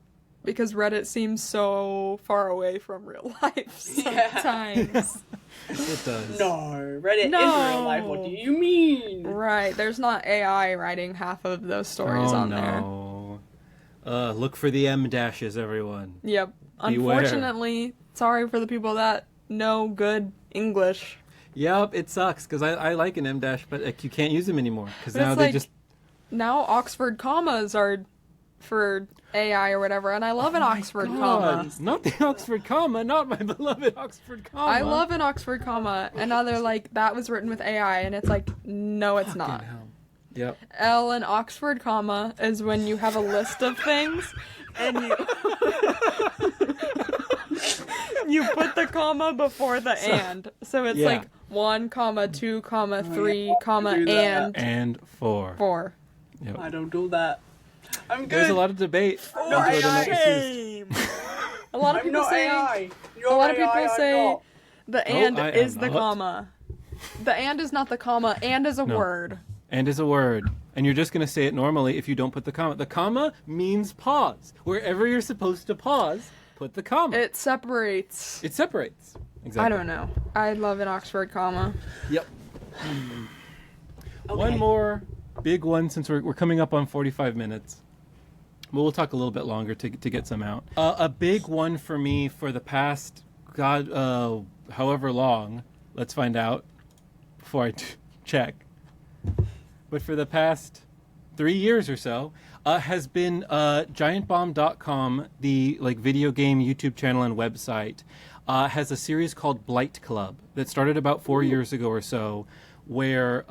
Speaker 1: because Reddit seems so far away from real life sometimes.
Speaker 2: It does.
Speaker 3: No, Reddit
Speaker 1: No.
Speaker 3: is real life. What do you mean?
Speaker 1: Right, there's not AI writing half of those stories on there.
Speaker 2: Oh no. Look for the M dashes, everyone.
Speaker 1: Yep.
Speaker 2: Beware.
Speaker 1: Unfortunately, sorry for the people that know good English.
Speaker 2: Yep, it sucks because I like an M dash, but like, you can't use them anymore because
Speaker 1: But
Speaker 2: now
Speaker 1: it's
Speaker 2: they
Speaker 1: like-
Speaker 2: just.
Speaker 1: Now Oxford commas are for AI or whatever, and I love an Oxford comma.
Speaker 2: Not the Oxford comma, not my beloved Oxford comma.
Speaker 1: I love an Oxford comma, and now they're like, that was written with AI, and it's like, no, it's not.
Speaker 2: Fucking hell. Yep.
Speaker 1: L and Oxford comma is when you have a list of things, and you you put the comma before the and. So it's
Speaker 2: Yeah.
Speaker 1: like 1, 2, 3,
Speaker 3: do that.
Speaker 2: And 4.
Speaker 1: 4.
Speaker 2: Yep.
Speaker 3: I don't do that. I'm good.
Speaker 2: There's a lot of debate.
Speaker 3: No,
Speaker 2: on Twitter
Speaker 3: AI.
Speaker 2: that is used.
Speaker 1: A lot of
Speaker 3: I'm
Speaker 1: people
Speaker 3: not
Speaker 1: say
Speaker 3: AI. You're
Speaker 1: a lot of
Speaker 3: AI,
Speaker 1: people
Speaker 3: I'm
Speaker 1: say
Speaker 3: not.
Speaker 1: the and
Speaker 2: I am
Speaker 1: is the
Speaker 2: not.
Speaker 1: comma. The and is not the comma, and is a
Speaker 2: No.
Speaker 1: word.
Speaker 2: And is a word. And you're just going to say it normally if you don't put the comma. The comma means pause. Wherever you're supposed to pause, put the comma.
Speaker 1: It separates.
Speaker 2: It separates. Exactly.
Speaker 1: I don't know. I love an Oxford comma.
Speaker 2: Yep.
Speaker 3: Okay.
Speaker 2: One more big one since we're coming up on 45 minutes. Well, we'll talk a little bit longer to get some out. A big one for me for the past, however long, let's find out before I check. But for the past 3 years or so, has been GiantBomb.com, the video game YouTube channel and website, has a series called Blight Club that started about 4 years ago or so, where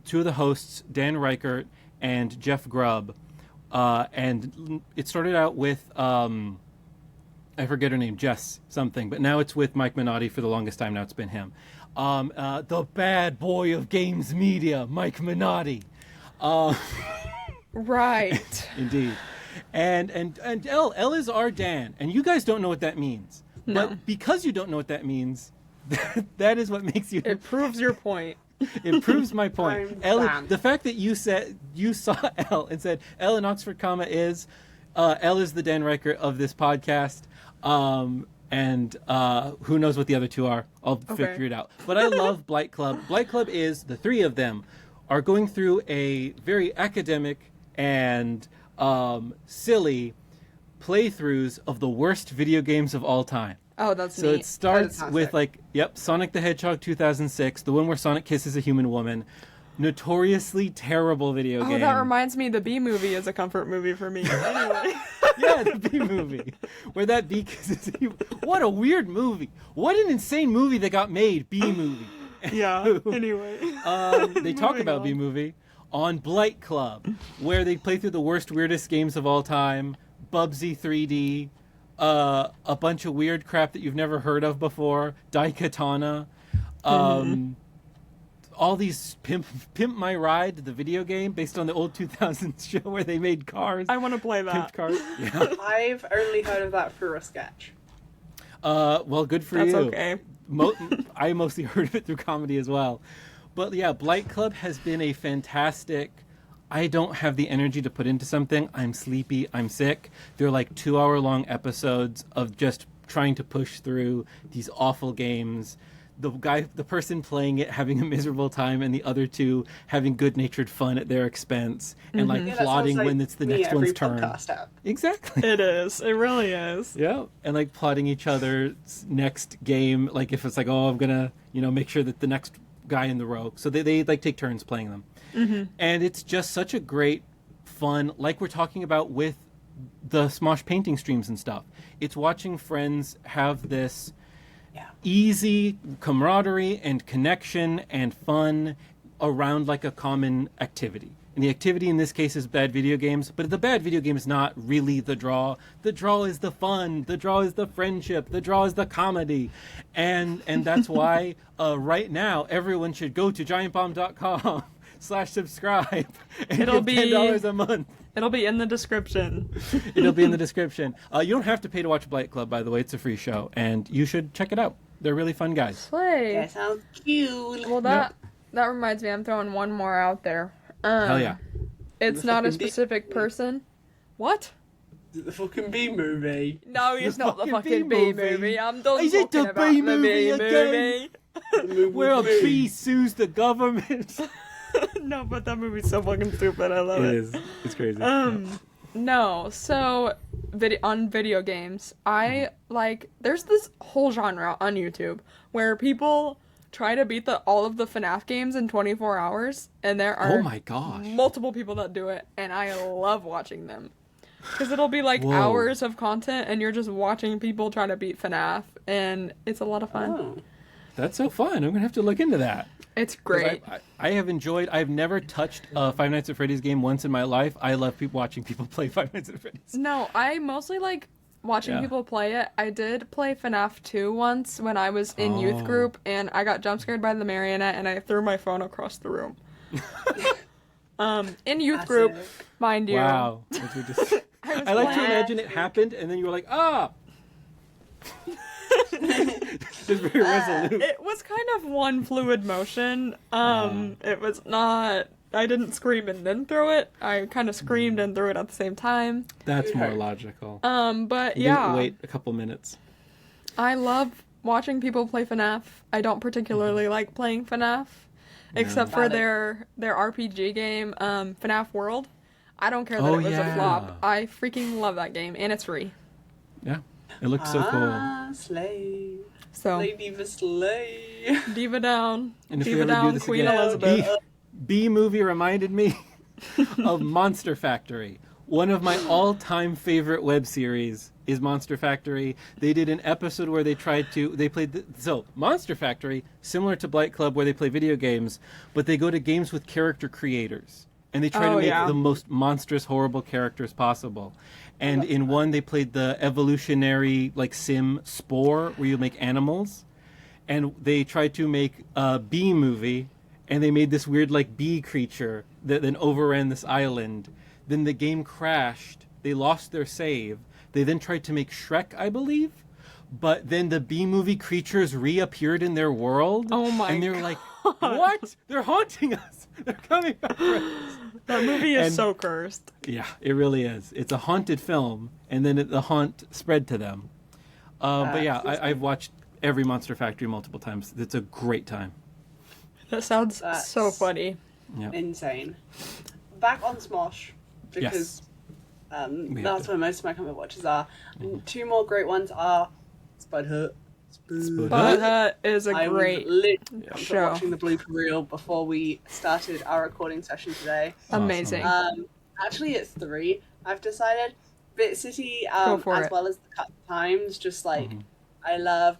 Speaker 2: two of the hosts, Dan Reichert and Jeff Grubb, and it started out with, I forget her name, Jess something, but now it's with Mike Minotti for the longest time. Now it's been him. The bad boy of games media, Mike Minotti.
Speaker 1: Right.
Speaker 2: Indeed. And L is our Dan, and you guys don't know what that means.
Speaker 1: No.
Speaker 2: But because you don't know what that means, that is what makes you.
Speaker 1: It proves your point.
Speaker 2: It proves my point.
Speaker 3: I'm Dan.
Speaker 2: The fact that you saw L and said L in Oxford comma is L is the Dan Reichert of this podcast. And who knows what the other two are? I'll figure it out. But I love Blight Club. Blight Club is the three of them are going through a very academic and silly playthroughs of the worst video games of all time.
Speaker 1: Oh, that's
Speaker 2: So
Speaker 1: neat.
Speaker 2: it starts
Speaker 3: That
Speaker 2: with
Speaker 3: sounds
Speaker 2: Sonic the Hedgehog 2006, the one where Sonic kisses a human woman. Notoriously terrible video
Speaker 1: Oh,
Speaker 2: game.
Speaker 1: that reminds me, the Bee Movie is a comfort movie for me. Anyway.
Speaker 2: Yeah, the Bee Movie, where that bee kisses a human. What a weird movie! What an insane movie that got made. Bee Movie.
Speaker 1: Yeah. Anyway.
Speaker 2: They talk
Speaker 1: Moving
Speaker 2: about
Speaker 1: on.
Speaker 2: Bee Movie on Blight Club, where they play through the worst, weirdest games of all time. Bubsy 3D. A bunch of weird crap that you've never heard of before. Daikatana. All these Pimp My Ride, the video game based on the old 2000s show where they made cars.
Speaker 1: I want to play
Speaker 2: Pimped
Speaker 1: that.
Speaker 2: cars. Yeah.
Speaker 3: I've only heard of that through a sketch.
Speaker 2: Well, good for
Speaker 1: That's
Speaker 2: you.
Speaker 1: okay.
Speaker 2: I mostly heard of it through comedy as well. But yeah, Blight Club has been a fantastic. I don't have the energy to put into something. I'm sleepy. I'm sick. They're 2-hour-long episodes of just trying to push through these awful games. The person playing it having a miserable time, and the other two having good-natured fun at their expense, and
Speaker 3: Yeah, that
Speaker 2: plotting
Speaker 3: sounds like
Speaker 2: when it's the
Speaker 3: me
Speaker 2: next
Speaker 3: every
Speaker 2: one's turn.
Speaker 3: podcast app.
Speaker 2: Exactly.
Speaker 1: It is. It really is.
Speaker 2: Yeah, and plotting each other's next game, if it's oh, I'm gonna make sure that the next guy in the row. So they take turns playing them, And it's just such a great fun, like we're talking about with the Smosh painting streams and stuff. It's watching friends have this easy camaraderie and connection and fun around like a common activity. And the activity in this case is bad video games, but the bad video game is not really the draw. The draw is the fun. The draw is the friendship. The draw is the comedy. And that's why right now everyone should go to giantbomb.com/subscribe and
Speaker 1: It'll
Speaker 2: give
Speaker 1: be
Speaker 2: $10 a month.
Speaker 1: It'll be in the description.
Speaker 2: It'll be in the description. You don't have to pay to watch Blight Club, by the way. It's a free show, and you should check it out. They're really fun guys.
Speaker 1: Slay.
Speaker 3: That sounds cute.
Speaker 1: Well, that reminds me. I'm throwing one more out there.
Speaker 2: Hell yeah.
Speaker 1: It's
Speaker 3: The
Speaker 1: not a
Speaker 3: fucking bee
Speaker 1: specific person. What?
Speaker 3: The fucking Bee Movie.
Speaker 1: No, it's not the
Speaker 2: fucking
Speaker 1: fucking
Speaker 2: Bee
Speaker 1: Bee movie. I'm done
Speaker 2: Is it
Speaker 1: talking
Speaker 2: the
Speaker 1: about
Speaker 2: Bee
Speaker 1: the
Speaker 2: movie
Speaker 1: Bee
Speaker 2: again?
Speaker 1: movie.
Speaker 2: Where a bee sues the government.
Speaker 1: No, but that movie's so fucking stupid. I love it.
Speaker 2: It is. It's crazy.
Speaker 1: No, so on video games, there's this whole genre on YouTube where people try to beat all of the FNAF games in 24 hours, and there are
Speaker 2: Oh my gosh.
Speaker 1: multiple people that do it, and I love watching them. Because it'll be like
Speaker 2: Whoa.
Speaker 1: hours of content, and you're just watching people try to beat FNAF, and it's a lot of fun.
Speaker 3: Oh.
Speaker 2: That's so fun. I'm going to have to look into that.
Speaker 1: It's
Speaker 2: 'Cause
Speaker 1: great.
Speaker 2: I have enjoyed. I've never touched a Five Nights at Freddy's game once in my life. I love watching people play Five Nights at Freddy's.
Speaker 1: No, I mostly like watching people play it. I did play FNAF 2 once when I was in youth group, and I got jump scared by the marionette, and I threw my phone across the room. In youth group, mind you.
Speaker 2: Wow. I like to imagine it happened, and then you were like, ah. Just very resolute.
Speaker 1: It was kind of one fluid motion. It was not. I didn't scream and then throw it. I kind of screamed and threw it at the same time.
Speaker 2: That's more logical.
Speaker 1: But
Speaker 2: You
Speaker 1: yeah,
Speaker 2: didn't wait a couple minutes.
Speaker 1: I love watching people play FNAF. I don't particularly like playing FNAF, except for their RPG game, FNAF World. I don't care that it was a flop. I freaking love that game, and it's free.
Speaker 2: Yeah, it looks so cool.
Speaker 3: Slay.
Speaker 1: So
Speaker 3: Slay Diva Slay.
Speaker 1: Diva down,
Speaker 2: And if we
Speaker 1: Diva
Speaker 2: ever do
Speaker 1: down,
Speaker 2: this
Speaker 1: Queen
Speaker 2: again,
Speaker 1: Elizabeth.
Speaker 2: B movie reminded me of Monster Factory. One of my all-time favorite web series is Monster Factory. They did an episode where they played Monster Factory, similar to Blight Club where they play video games, but they go to games with character creators. And they try to make the most monstrous, horrible characters possible. And in one, they played the evolutionary sim Spore, where you make animals. And they tried to make a bee movie, and they made this weird bee creature that then overran this island. Then the game crashed. They lost their save. They then tried to make Shrek, I believe. But then the bee movie creatures reappeared in their world.
Speaker 1: Oh my
Speaker 2: And they're like, what? They're haunting us. They're coming back for us.
Speaker 1: That movie is so cursed.
Speaker 2: Yeah, it really is. It's a haunted film, and then the haunt spread to them. But yeah, I've watched every Monster Factory multiple times. It's a great time.
Speaker 1: That sounds so funny.
Speaker 2: Yeah.
Speaker 3: Insane. Back on Smosh, because that's where most of my comic watches are. And two more great ones are Spud Hut.
Speaker 1: Spud Hut is a great show.
Speaker 3: Watching the blooper reel before we started our recording session today.
Speaker 1: Amazing.
Speaker 3: Actually, it's 3. I've decided. Bit City,
Speaker 1: Go for
Speaker 3: as
Speaker 1: it.
Speaker 3: well as the cut times. Just I love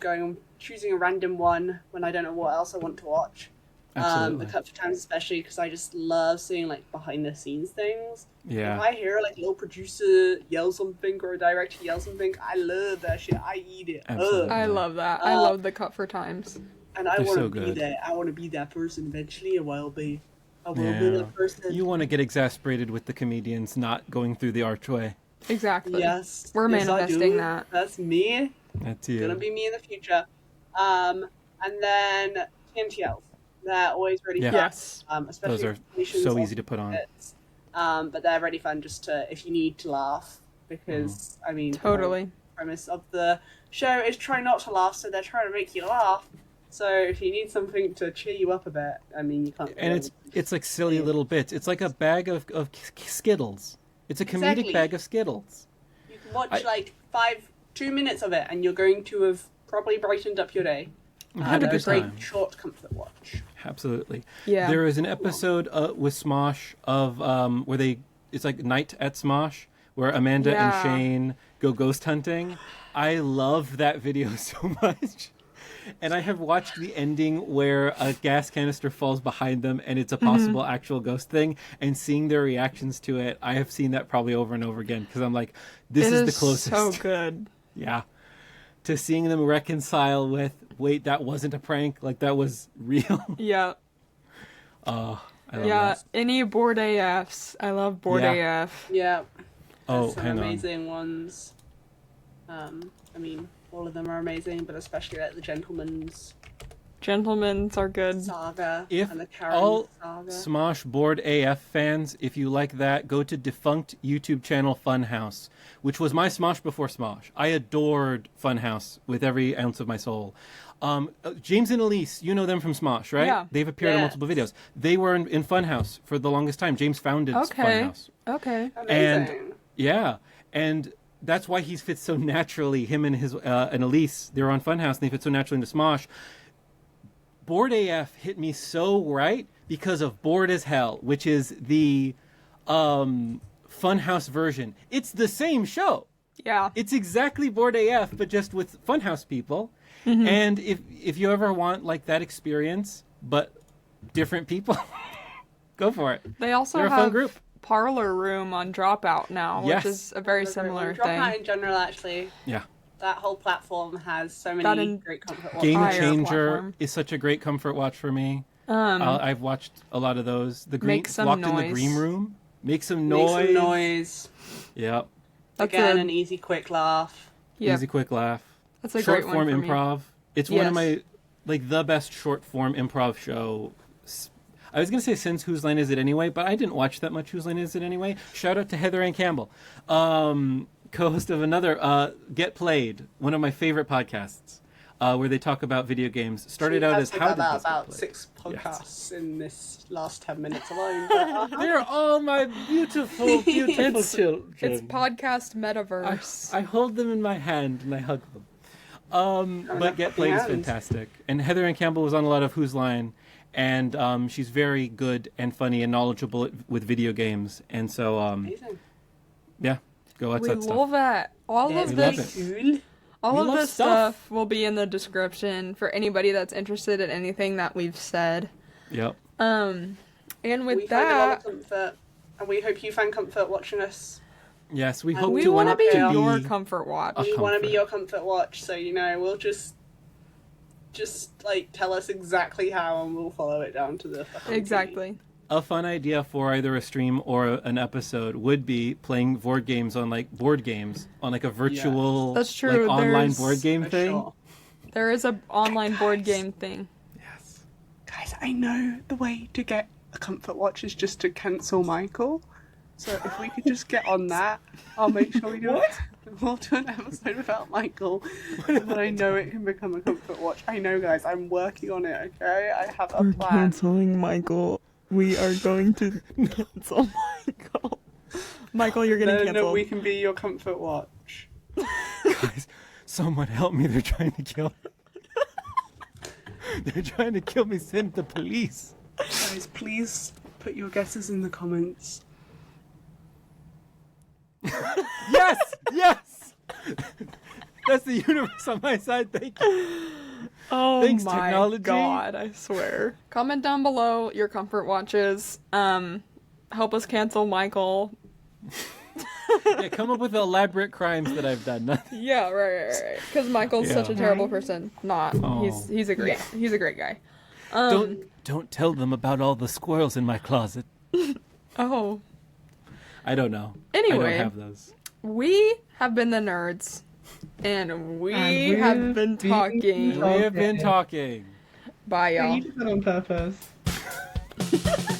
Speaker 3: choosing a random one when I don't know what else I want to watch.
Speaker 2: Absolutely.
Speaker 3: The cut for times, especially because I just love seeing behind the scenes things.
Speaker 2: Yeah.
Speaker 3: If I hear a little producer yell something or a director yell something, I love that shit. I eat it.
Speaker 2: Absolutely.
Speaker 1: I love that. I love the cut for times.
Speaker 3: And I
Speaker 2: They're
Speaker 3: want to
Speaker 2: so
Speaker 3: be
Speaker 2: good.
Speaker 3: there. I want to be that person eventually. I will be. I will be
Speaker 2: Yeah.
Speaker 3: that person.
Speaker 2: You want to get exasperated with the comedians not going through the archway.
Speaker 1: Exactly.
Speaker 3: Yes.
Speaker 1: We're
Speaker 3: yes, I
Speaker 1: manifesting
Speaker 3: do.
Speaker 1: that.
Speaker 3: That's me.
Speaker 2: That's you.
Speaker 3: Gonna be me in the future. And then TMTLs. They're always really fun.
Speaker 1: Yes.
Speaker 3: Especially
Speaker 2: Those are
Speaker 3: animations
Speaker 2: so
Speaker 3: or
Speaker 2: easy to put on.
Speaker 3: bits. But they're really fun just if you need to laugh. Because, I mean,
Speaker 1: Totally.
Speaker 3: the premise of the show is try not to laugh, so they're trying to make you laugh. So if you need something to cheer you up a bit, I mean, you can't.
Speaker 2: And it's like silly little bits. It's like a bag of Skittles. It's a comedic
Speaker 3: Exactly.
Speaker 2: bag of Skittles.
Speaker 3: You can watch 2 minutes of it, and you're going to have probably brightened up your day.
Speaker 2: Had a
Speaker 3: They're
Speaker 2: good
Speaker 3: a great
Speaker 2: time.
Speaker 3: short comfort watch.
Speaker 2: Absolutely.
Speaker 1: Yeah.
Speaker 2: There is an episode with Smosh of where it's like night at Smosh, where Amanda and Shane go ghost hunting. I love that video so much. And I have watched the ending where a gas canister falls behind them and it's a possible actual ghost thing, and seeing their reactions to it, I have seen that probably over and over again because I'm like, this is the closest.
Speaker 1: So good.
Speaker 2: Yeah. To seeing them reconcile with, wait, that wasn't a prank, like that was real.
Speaker 1: Yeah.
Speaker 2: Oh, I love that.
Speaker 1: Any bored AFs. I love bored AF.
Speaker 3: Yeah.
Speaker 2: Oh,
Speaker 3: There's some
Speaker 2: hang on.
Speaker 3: amazing ones. I mean, all of them are amazing, but especially like the
Speaker 1: Gentlemen's are good.
Speaker 3: Saga
Speaker 2: If
Speaker 3: and the Karen
Speaker 2: all
Speaker 3: Saga.
Speaker 2: Smosh Board AF fans, if you like that, go to defunct YouTube channel Funhouse, which was my Smosh before Smosh. I adored Funhouse with every ounce of my soul. James and Elise, you know them from Smosh, right?
Speaker 1: Yeah.
Speaker 2: They've appeared in multiple videos. They were in Funhouse for the longest time. James founded Funhouse.
Speaker 1: Okay.
Speaker 3: Amazing.
Speaker 2: And that's why he fits so naturally. Him and his and Elise, they were on Funhouse, and they fit so naturally into Smosh. Bored AF hit me so right because of Bored as Hell, which is the Funhouse version. It's the same show.
Speaker 1: Yeah.
Speaker 2: It's exactly Bored AF, but just with Funhouse people. And if you ever want like that experience, but different people, go for it.
Speaker 1: They also
Speaker 2: They're a
Speaker 1: have
Speaker 2: fun group.
Speaker 1: Parlor Room on Dropout now,
Speaker 2: Yes.
Speaker 1: which is a very similar thing.
Speaker 3: Dropout in general, actually.
Speaker 2: Yeah.
Speaker 3: That whole platform has so
Speaker 1: That
Speaker 3: many
Speaker 1: and
Speaker 3: great comfort watches.
Speaker 2: Game
Speaker 1: Fire
Speaker 2: Changer
Speaker 1: platform.
Speaker 2: is such a great comfort watch for me. I've watched a lot of those. The green,
Speaker 1: Make some
Speaker 2: Locked in the
Speaker 1: noise.
Speaker 2: Green Room. Make some
Speaker 3: Make
Speaker 2: noise.
Speaker 3: some noise.
Speaker 2: Yep.
Speaker 1: That's
Speaker 3: Again,
Speaker 1: a-
Speaker 3: an easy, quick laugh.
Speaker 1: Yep.
Speaker 2: Easy, quick laugh.
Speaker 1: That's a
Speaker 2: Short
Speaker 1: great one
Speaker 2: form
Speaker 1: for me.
Speaker 2: improv. It's one of
Speaker 3: Yes.
Speaker 2: my, like, the best short form improv show. I was going to say since Whose Line Is It Anyway, but I didn't watch that much Whose Line Is It Anyway. Shout out to Heather Ann Campbell, co-host of another Get Played, one of my favorite podcasts, where they talk about video games. Started out as How Did This Get
Speaker 3: about
Speaker 2: Played?
Speaker 3: 6
Speaker 2: Yes.
Speaker 3: podcasts in this last 10 minutes alone. But,
Speaker 2: They're all my beautiful, beautiful
Speaker 1: It's-
Speaker 2: children.
Speaker 1: It's podcast metaverse.
Speaker 2: I hold them in my hand and I hug them. But
Speaker 3: enough
Speaker 2: Get
Speaker 3: fucking
Speaker 2: Played is
Speaker 3: hands.
Speaker 2: fantastic. And Heather Ann Campbell was on a lot of Whose Line, and she's very good and funny and knowledgeable with video games. And so,
Speaker 3: amazing.
Speaker 2: yeah, go watch
Speaker 1: We
Speaker 2: that stuff.
Speaker 1: love that. All
Speaker 3: That's
Speaker 1: of
Speaker 2: We love
Speaker 1: this,
Speaker 2: it.
Speaker 3: cool.
Speaker 1: all
Speaker 2: We
Speaker 1: of
Speaker 2: love
Speaker 1: this
Speaker 2: stuff.
Speaker 1: stuff will be in the description for anybody that's interested in anything that we've said.
Speaker 2: Yep.
Speaker 1: And with
Speaker 3: We find a lot
Speaker 1: that,
Speaker 3: of comfort, and we hope you find comfort watching us.
Speaker 2: Yes, we
Speaker 3: And
Speaker 2: hope
Speaker 1: we
Speaker 2: to
Speaker 1: want to
Speaker 2: up
Speaker 1: be
Speaker 2: to
Speaker 1: your
Speaker 2: be
Speaker 1: comfort watch.
Speaker 2: a
Speaker 3: We want to be
Speaker 2: comfort.
Speaker 3: your comfort watch, so we'll just like tell us exactly how, and we'll follow it down to the fucking T.
Speaker 1: Exactly.
Speaker 2: A fun idea for either a stream or an episode would be playing board games on like a virtual
Speaker 1: That's true,
Speaker 2: like online
Speaker 1: there's-
Speaker 2: board game
Speaker 3: For
Speaker 2: thing.
Speaker 3: sure.
Speaker 1: There is a online board
Speaker 3: Guys.
Speaker 1: game thing.
Speaker 2: Yes.
Speaker 3: Guys, I know the way to get a comfort watch is just to cancel Michael. So if we could just get on that, I'll make sure we do it. We'll do an episode without Michael. But I know it can become a comfort watch. I know, guys. I'm working on it, okay? I have a plan.
Speaker 1: canceling Michael. We are going to cancel Michael. Michael, you're getting
Speaker 3: Then
Speaker 1: canceled.
Speaker 3: we can be your comfort watch.
Speaker 2: Guys, someone help me! They're trying to kill. They're trying to kill me. Send the police.
Speaker 3: Guys, please put your guesses in the comments.
Speaker 2: Yes, yes. That's the universe on my side. Thank you.
Speaker 1: Oh
Speaker 2: Thanks,
Speaker 1: my
Speaker 2: technology.
Speaker 1: god, I swear. Comment down below your comfort watches. Help us cancel Michael.
Speaker 2: Yeah, come up with elaborate crimes that I've done.
Speaker 1: Yeah, right. Because Michael's such a
Speaker 2: Yeah.
Speaker 1: terrible person. Not.
Speaker 2: Oh.
Speaker 1: He's a great guy.
Speaker 2: Don't tell them about all the squirrels in my closet.
Speaker 1: Oh.
Speaker 2: I don't know.
Speaker 1: Anyway.
Speaker 2: I don't have those.
Speaker 1: We have been the nerds. And we have been talking.
Speaker 2: We have been talking.
Speaker 1: Bye, y'all.
Speaker 3: You did that on purpose.